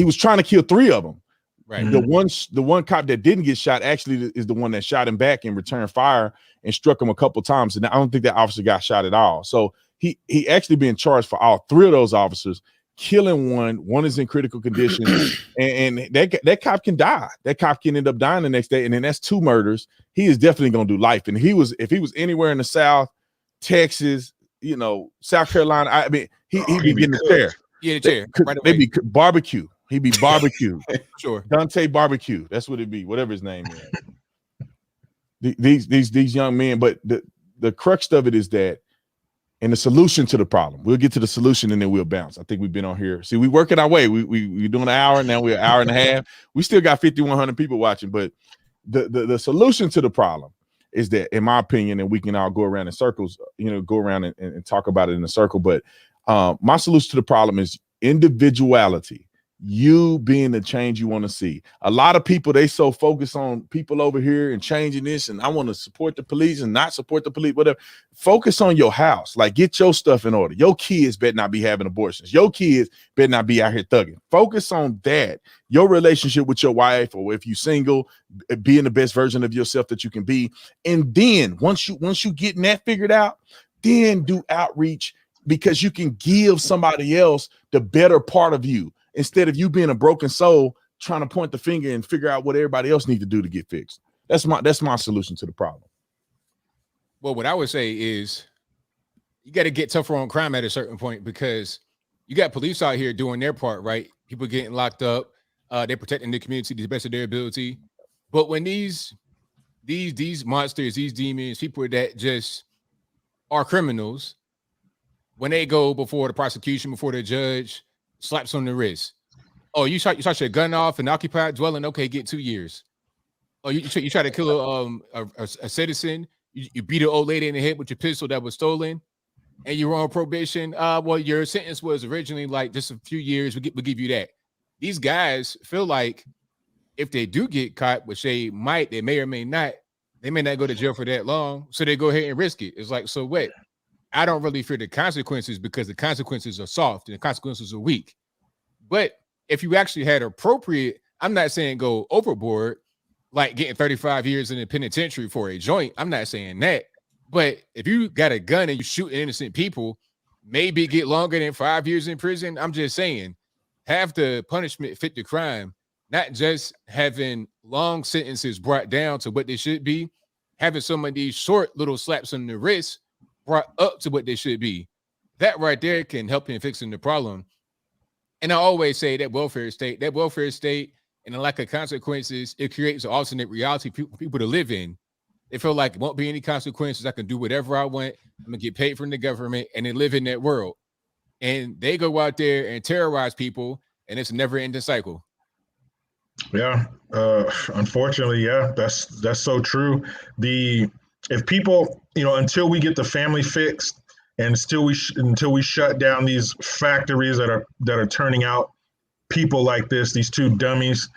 was trying to kill 3 of them. Right. The one cop that didn't get shot actually is the one that shot him back and returned fire and struck him a couple times. And I don't think that officer got shot at all. So he actually being charged for all 3 of those officers, killing one is in critical condition, and that cop can die. That cop can end up dying the next day, and then that's 2 murders. He is definitely gonna do life. And if he was anywhere in the South, Texas, South Carolina, I mean, he'd be getting the chair. Yeah, the chair. They'd be barbecue. He'd be barbecue. Sure. Dante Barbecue. That's what it'd be, whatever his name is. These young men, but the crux of it is that, and the solution to the problem. We'll get to the solution and then we'll bounce. I think we've been on here. See, we working our way. We're doing an hour, now we're an hour and a half. We still got 5,100 people watching, but the solution to the problem is that, in my opinion, and we can all go around in circles, go around and talk about it in a circle. But my solution to the problem is individuality. You being the change you want to see. A lot of people, they so focused on people over here and changing this, and I want to support the police and not support the police, whatever. Focus on your house. Like, get your stuff in order. Your kids better not be having abortions. Your kids better not be out here thugging. Focus on that. Your relationship with your wife, or if you're single, being the best version of yourself that you can be. And then once you getting that figured out, then do outreach, because you can give somebody else the better part of you, instead of you being a broken soul trying to point the finger and figure out what everybody else needs to do to get fixed. That's my solution to the problem. Well, what I would say is, you got to get tougher on crime at a certain point, because you got police out here doing their part, right? People getting locked up, they're protecting the community to the best of their ability. But when these monsters, these demons, people that just are criminals, when they go before the prosecution, before the judge, slaps on the wrist. Oh, you shot your gun off in an occupied dwelling? Okay, get 2 years. Oh, you try to kill a citizen? You beat an old lady in the head with your pistol that was stolen, and you were on probation? Well, your sentence was originally like just a few years. We'll give you that. These guys feel like if they do get caught, which they may or may not, they may not go to jail for that long, so they go ahead and risk it. It's like, so what? I don't really fear the consequences, because the consequences are soft and the consequences are weak. But if you actually had appropriate, I'm not saying go overboard, like getting 35 years in the penitentiary for a joint. I'm not saying that. But if you got a gun and you shoot innocent people, maybe get longer than 5 years in prison. I'm just saying, have the punishment fit the crime, not just having long sentences brought down to what they should be, having some of these short little slaps on the wrist brought up to what they should be. That right there can help in fixing the problem. And I always say that welfare state and the lack of consequences, it creates an alternate reality for people to live in. They feel like it won't be any consequences. I can do whatever I want. I'm going to get paid from the government, and they live in that world. And they go out there and terrorize people, and it's a never-ending cycle. Yeah, unfortunately, yeah, that's so true. If people, until we get the family fixed, and until we shut down these factories that are turning out people like this, these two dummies,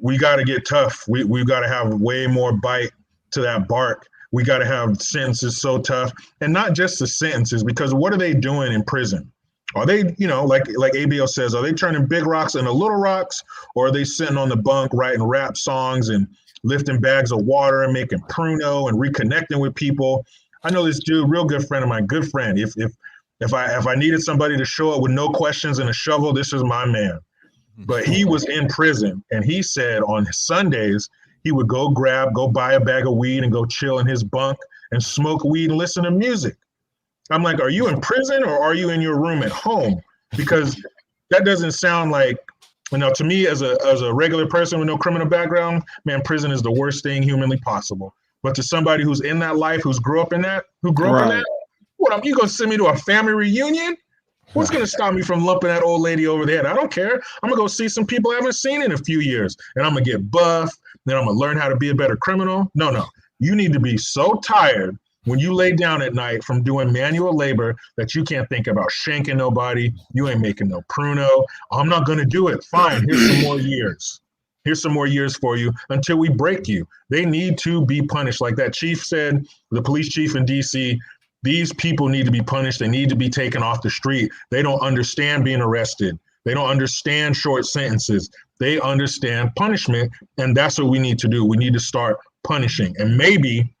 we got to get tough. We've got to have way more bite to that bark. We got to have sentences so tough, and not just the sentences, because what are they doing in prison? Are they, like ABL says, are they turning big rocks into little rocks, or are they sitting on the bunk writing rap songs and lifting bags of water and making pruno and reconnecting with people? I know this dude, real good friend of mine, good friend. If I needed somebody to show up with no questions and a shovel, this is my man. But he was in prison, and he said on Sundays he would go buy a bag of weed and go chill in his bunk and smoke weed and listen to music. I'm like, are you in prison or are you in your room at home? Because that doesn't sound like, to me as a regular person with no criminal background, man, prison is the worst thing humanly possible. But to somebody who's in that life, who grew up in that, what, you gonna send me to a family reunion? What's gonna stop me from lumping that old lady over the head? I don't care. I'm gonna go see some people I haven't seen in a few years, and I'm gonna get buff. Then I'm gonna learn how to be a better criminal. No, you need to be so tired when you lay down at night from doing manual labor that you can't think about shanking nobody. You ain't making no pruno. I'm not gonna do it. Fine. Here's some more years. Here's some more years for you until we break you. They need to be punished. Like that chief said, the police chief in DC, these people need to be punished. They need to be taken off the street. They don't understand being arrested. They don't understand short sentences. They understand punishment. And that's what we need to do. We need to start punishing. And maybe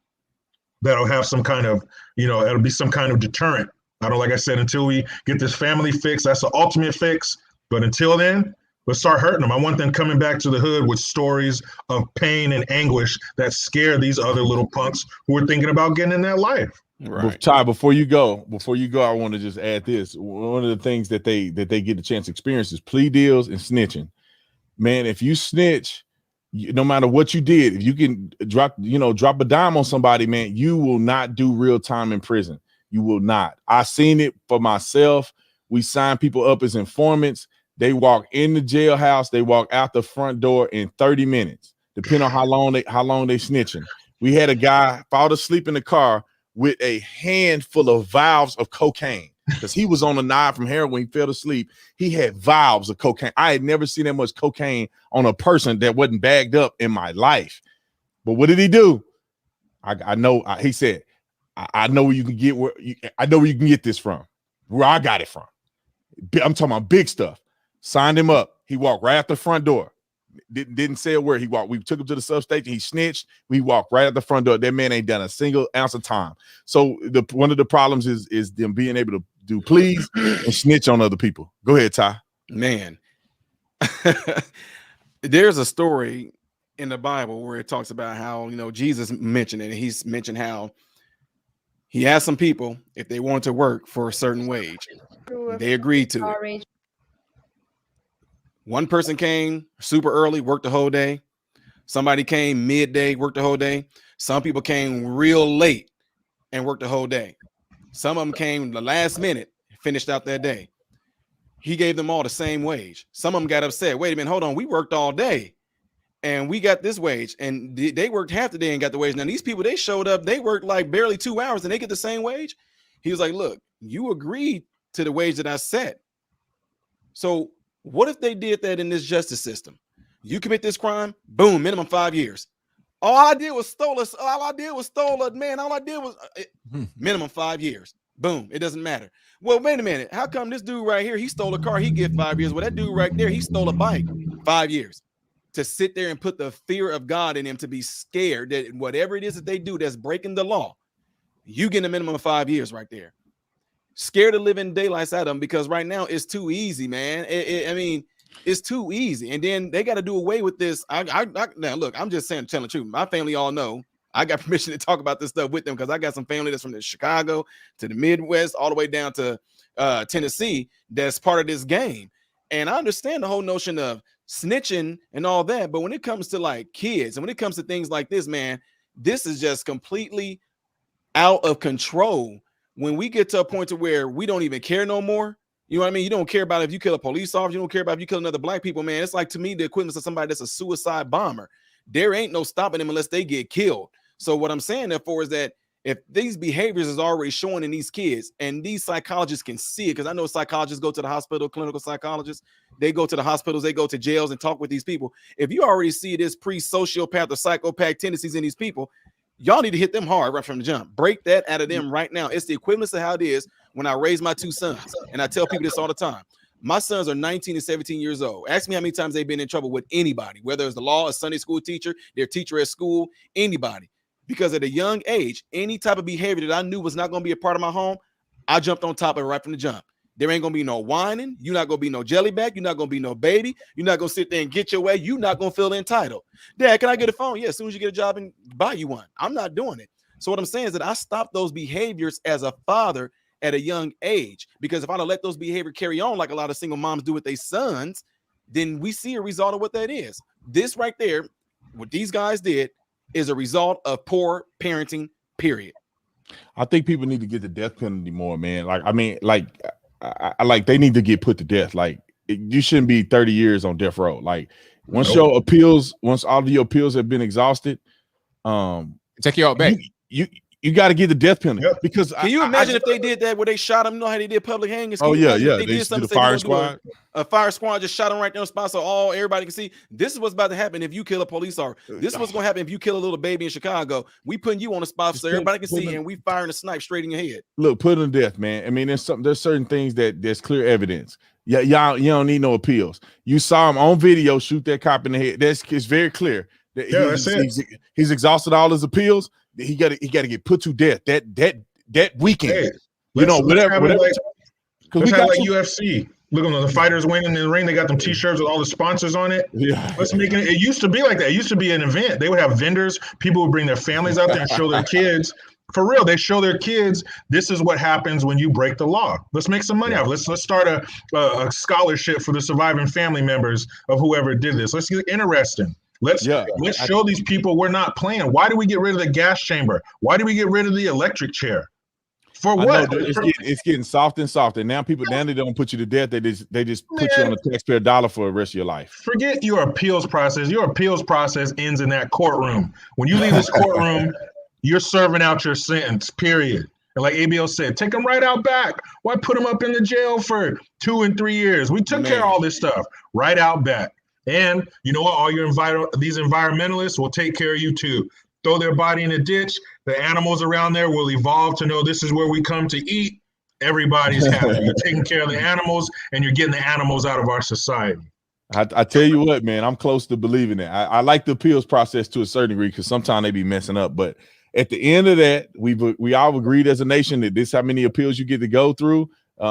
that'll have some kind of, it'll be some kind of deterrent. Like I said, until we get this family fix, that's the ultimate fix. But until then, let's start hurting them. I want them coming back to the hood with stories of pain and anguish that scare these other little punks who are thinking about getting in that life. Right. Ty, before you go, I want to just add this. One of the things that they get a chance to experience is plea deals and snitching. Man, if you snitch, no matter what you did, if you can drop a dime on somebody, man, you will not do real time in prison. You will not. I seen it for myself. We sign people up as informants. They walk in the jailhouse, they walk out the front door in 30 minutes, depending on how long they snitching. We had a guy fall asleep in the car with a handful of vials of cocaine because he was on a nod from heroin. He fell asleep. He had vials of cocaine. I had never seen that much cocaine on a person that wasn't bagged up in my life. But what did he do? He said, I know where you can get I know where you can get this from. Where I got it from. I'm talking about big stuff. Signed him up. He walked right out the front door. Didn't say a word. He walked. We took him to the substation. He snitched. We walked right out the front door. That man ain't done a single ounce of time. So one of the problems is them being able to do pleas and snitch on other people. Go ahead, Ty. Man, there's a story in the Bible where it talks about how Jesus mentioned it. And he's mentioned how He asked some people if they wanted to work for a certain wage. They agreed to it. One person came super early, worked the whole day. Somebody came midday, worked the whole day. Some people came real late and worked the whole day. Some of them came the last minute, finished out their day. He gave them all the same wage. Some of them got upset. Wait a minute, hold on. We worked all day and we got this wage, and they worked half the day and got the wage. Now these people, they showed up, they worked like barely 2 hours and they get the same wage. He was like, look, you agreed to the wage that I set. So what if they did that in this justice system? You commit this crime, boom, minimum 5 years. All I did was stole it. All I did was stole it, man. All I did was minimum 5 years. Boom. It doesn't matter. Well, wait a minute. How come this dude right here, he stole a car, he get 5 years? Well, that dude right there, he stole a bike, 5 years. To sit there and put the fear of God in him, to be scared that whatever it is that they do that's breaking the law, you get a minimum of 5 years right there. Scared of living daylights out of them, because right now it's too easy, man. I mean, it's too easy. And then they got to do away with this. Now look, I'm just saying, telling the truth. My family all know I got permission to talk about this stuff with them, because I got some family that's from the Chicago to the Midwest, all the way down to Tennessee, that's part of this game. And I understand the whole notion of snitching and all that. But when it comes to like kids and when it comes to things like this, man, this is just completely out of control. When we get to a point to where we don't even care no more, you know what I mean? You don't care about if you kill a police officer. You don't care about if you kill another black people, man. It's like, to me, the equivalent of somebody that's a suicide bomber. There ain't no stopping them unless they get killed. So what I'm saying, therefore, is that if these behaviors is already showing in these kids, and these psychologists can see it, because I know psychologists go to the hospital, clinical psychologists, they go to the hospitals, they go to jails and talk with these people. If you already see this pre-sociopath or psychopath tendencies in these people, y'all need to hit them hard right from the jump. Break that out of them right now. It's the equivalent of how it is when I raise my two sons. And I tell people this all the time. My sons are 19 and 17 years old. Ask me how many times they've been in trouble with anybody, whether it's the law, a Sunday school teacher, their teacher at school, anybody. Because at a young age, any type of behavior that I knew was not going to be a part of my home, I jumped on top of it right from the jump. There ain't going to be no whining. You're not going to be no jellyback. You're not going to be no baby. You're not going to sit there and get your way. You're not going to feel entitled. Dad, can I get a phone? Yeah, as soon as you get a job and buy you one. I'm not doing it. So what I'm saying is that I stopped those behaviors as a father at a young age, because if I'd have let those behavior carry on like a lot of single moms do with their sons, then we see a result of what that is. This right there, what these guys did, is a result of poor parenting, period. I think people need to get the death penalty more, man. Like, I mean, like, I like, they need to get put to death. Like, you shouldn't be 30 years on death row. Like, once your appeals, once all of your appeals have been exhausted, take you out back. You got to get the death penalty. Yep. Because can you imagine if they did that where they shot him? You know how they did public hangings? Oh yeah, yeah. They did something. The fire squad. A fire squad just shot him right there on the spot, so everybody can see. This is what's about to happen if you kill a police officer. This is what's going to happen if you kill a little baby in Chicago. We putting you on the spot so everybody can see, and we firing a snipe straight in your head. Look, put him to death, man. I mean, there's certain things there's clear evidence. Yeah, y'all, you don't need no appeals. You saw him on video shoot that cop in the head. It's very clear that he's exhausted all his appeals. He got to get put to death that weekend. Hey, whatever. Let's have like UFC. Look at the fighters winning in the ring. They got them T-shirts with all the sponsors on it. Yeah. Let's make it. It used to be like that. It used to be an event. They would have vendors. People would bring their families out there and show their kids. For real, they show their kids. This is what happens when you break the law. Let's make some money out of it. Let's start a scholarship for the surviving family members of whoever did this. Let's get interesting. Let's show these people we're not playing. Why do we get rid of the gas chamber? Why do we get rid of the electric chair? For what? It's getting soft and soft. And now they don't put you to death. They just put you on a taxpayer dollar for the rest of your life. Forget your appeals process. Your appeals process ends in that courtroom. When you leave this courtroom, you're serving out your sentence, period. And like ABL said, take them right out back. Why put them up in the jail for 2 and 3 years? We took care of all this stuff right out back. And you know what? All these environmentalists will take care of you too. Throw their body in a ditch. The animals around there will evolve to know this is where we come to eat. Everybody's happy. You're taking care of the animals, and you're getting the animals out of our society. I tell you what, man, I'm close to believing it. I like the appeals process to a certain degree because sometimes they be messing up. But at the end of that, we all agreed as a nation that this is how many appeals you get to go through.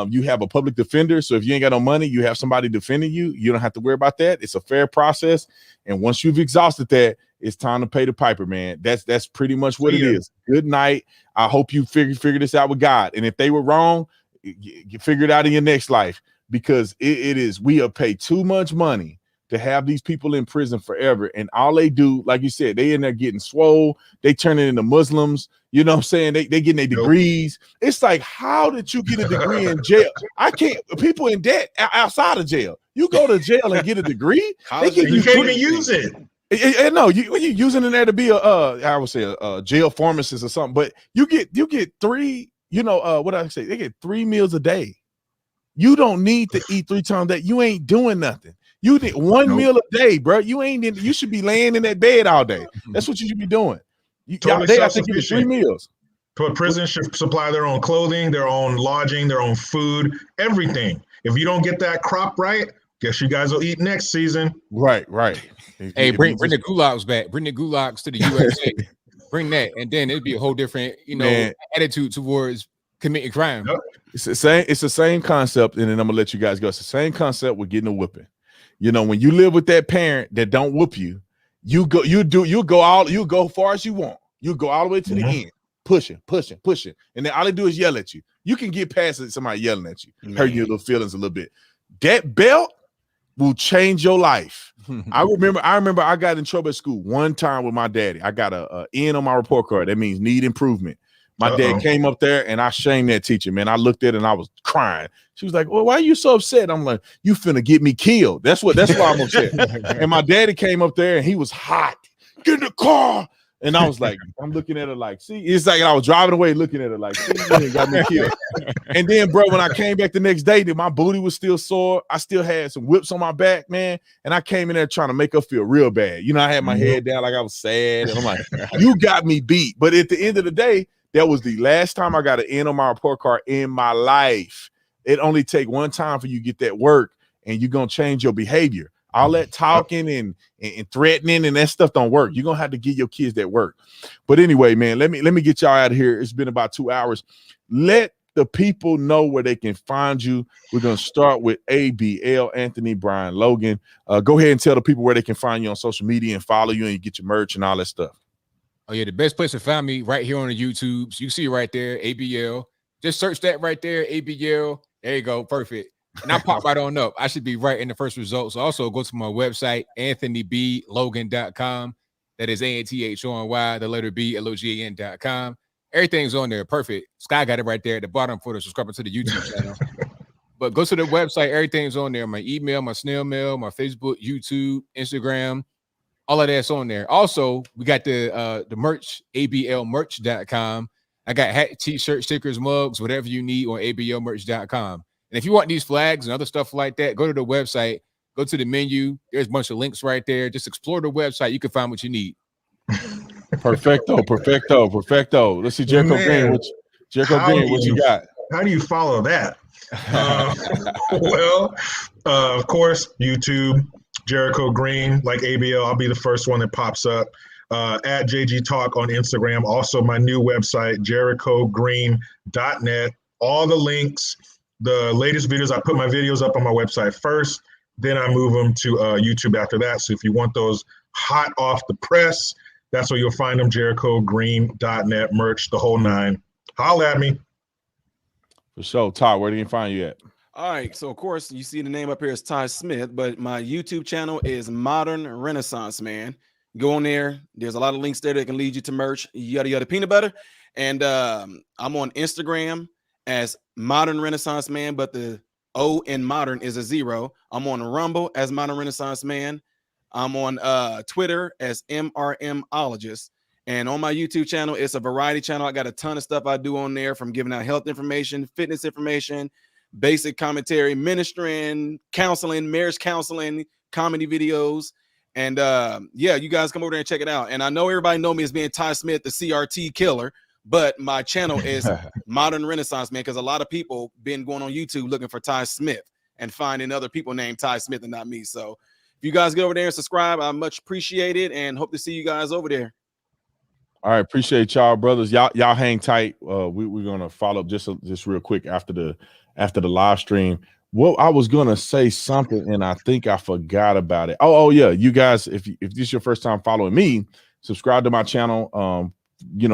You have a public defender. So if you ain't got no money, you have somebody defending you. You don't have to worry about that. It's a fair process. And once you've exhausted that, it's time to pay the piper, man. That's pretty much what it is. Good night. I hope you figure this out with God. And if they were wrong, you figure it out in your next life, because it is, we have paid too much money to have these people in prison forever. And all they do, like you said, they in there getting swole. They turn it into Muslims. You know what I'm saying? They getting their degrees. It's like, how did you get a degree in jail? I can't, people in debt outside of jail. You go to jail and get a degree. You can't even use it. No, you using it there to be I would say a jail pharmacist or something, but you get 3, what I say, they get 3 meals a day. You don't need to eat 3 times a day. You ain't doing nothing. You need 1 meal a day, bro. You should be laying in that bed all day. That's what you should be doing. Totally I think it's 3 meals. But prison should supply their own clothing, their own lodging, their own food, everything. If you don't get that crop right, guess you guys will eat next season. Right. Hey, bring the gulags back. Bring the gulags to the USA. Bring that, and then it'd be a whole different, attitude towards committing crime. Yep. It's the same concept, and then I'm gonna let you guys go. It's the same concept with getting a whipping. When you live with that parent that don't whoop you, you go far as you want. You go all the way to the end, pushing, and then all they do is yell at you. You can get past it, somebody yelling at you, hurt your little feelings a little bit. That belt will change your life. I remember I got in trouble at school one time with my daddy. I got a N on my report card. That means need improvement. My dad came up there and I shamed that teacher, man. I looked at it and I was crying. She was like, well, why are you so upset? I'm like, you finna get me killed. That's why I'm upset. And my daddy came up there and he was hot. Get in the car. And I was like, I'm looking at her like, see, it's like I was driving away looking at her like, see, you got me killed. And then, bro, when I came back the next day, my booty was still sore. I still had some whips on my back, man. And I came in there trying to make her feel real bad. I had my head down like I was sad. And I'm like, you got me beat. But at the end of the day, that was the last time I got an N on my report card in my life. It only take one time for you to get that work, and you're going to change your behavior. All that talking and threatening and that stuff don't work. You're going to have to give your kids that work. But anyway, man, let me get y'all out of here. It's been about 2 hours. Let the people know where they can find you. We're going to start with ABL, Anthony Brian Logan. Go ahead and tell the people where they can find you on social media and follow you and you get your merch and all that stuff. Oh, yeah, the best place to find me right here on the YouTubes. You see it right there, ABL. Just search that right there, ABL. There you go, perfect. And I pop right on up. I should be right in the first results. Also, go to my website, anthonyblogan.com. That is ANTHONY, the letter B, LOGAN.com. Everything's on there, perfect. Sky got it right there at the bottom for the subscriber to the YouTube channel. But go to the website, everything's on there. My email, my snail mail, my Facebook, YouTube, Instagram. All of that's on there. Also, we got the merch, ablmerch.com. I got hat, t-shirts, stickers, mugs, whatever you need on ablmerch.com. And if you want these flags and other stuff like that, go to the website, go to the menu. There's a bunch of links right there. Just explore the website. You can find what you need. Perfecto. Let's see Jericho Green. What you got? How do you follow that? Of course, YouTube. Jericho Green, like ABL, I'll be the first one that pops up. At JG Talk on Instagram. Also, my new website, jerichogreen.net. All the links, the latest videos. I put my videos up on my website first, then I move them to YouTube after that. So if you want those hot off the press, that's where you'll find them, jerichogreen.net, merch, the whole 9. Holla at me. For sure. Todd, where do you find you at? All right, so of course you see the name up here is Ty Smith, but my YouTube channel is Modern Renaissance Man. Go on there. There's a lot of links there that can lead you to merch, yada yada peanut butter. And I'm on Instagram as Modern Renaissance Man, but the O in modern is a 0. I'm on Rumble as Modern Renaissance Man. I'm on Twitter as MRMologist. And on my YouTube channel, it's a variety channel. I got a ton of stuff I do on there, from giving out health information, fitness information, basic commentary, ministering, counseling, marriage counseling, comedy videos. And yeah, you guys come over there and check it out. And I know everybody know me as being Ty Smith, the CRT killer, but my channel is Modern Renaissance Man, because a lot of people been going on YouTube looking for Ty Smith and finding other people named Ty Smith and not me. So if you guys get over there and subscribe, I much appreciate it and hope to see you guys over there. All right, appreciate y'all, brothers. Y'all hang tight. We're gonna follow up just real quick after the live stream. Well, I was gonna say something and I think I forgot about it. Oh yeah, you guys, if this is your first time following me, subscribe to my channel.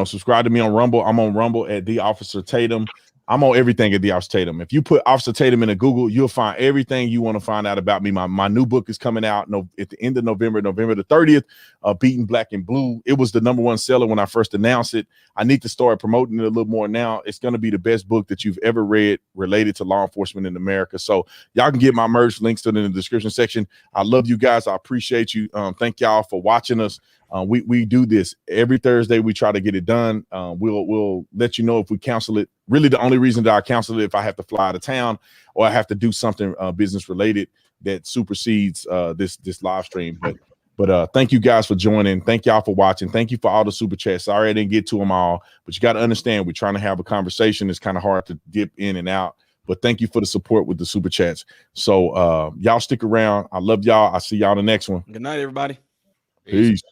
Subscribe to me on Rumble. I'm on Rumble at The Officer Tatum. I'm on everything at The Officer Tatum. If you put Officer Tatum into Google, you'll find everything you want to find out about me. My new book is coming out at the end of November the 30th, Beating Black and Blue. It was the #1 seller when I first announced it. I need to start promoting it a little more now. It's going to be the best book that you've ever read related to law enforcement in America. So y'all can get my merch links to it in the description section. I love you guys. I appreciate you. Thank y'all for watching us. We do this every Thursday. We try to get it done. We'll let you know if we cancel it. Really, the only reason that I cancel it if I have to fly out of town or I have to do something business related that supersedes this live stream. But thank you guys for joining. Thank y'all for watching. Thank you for all the super chats. Sorry I didn't get to them all, but you got to understand we're trying to have a conversation. It's kind of hard to dip in and out. But thank you for the support with the super chats. So y'all stick around. I love y'all. I'll see y'all in the next one. Good night, everybody. Peace.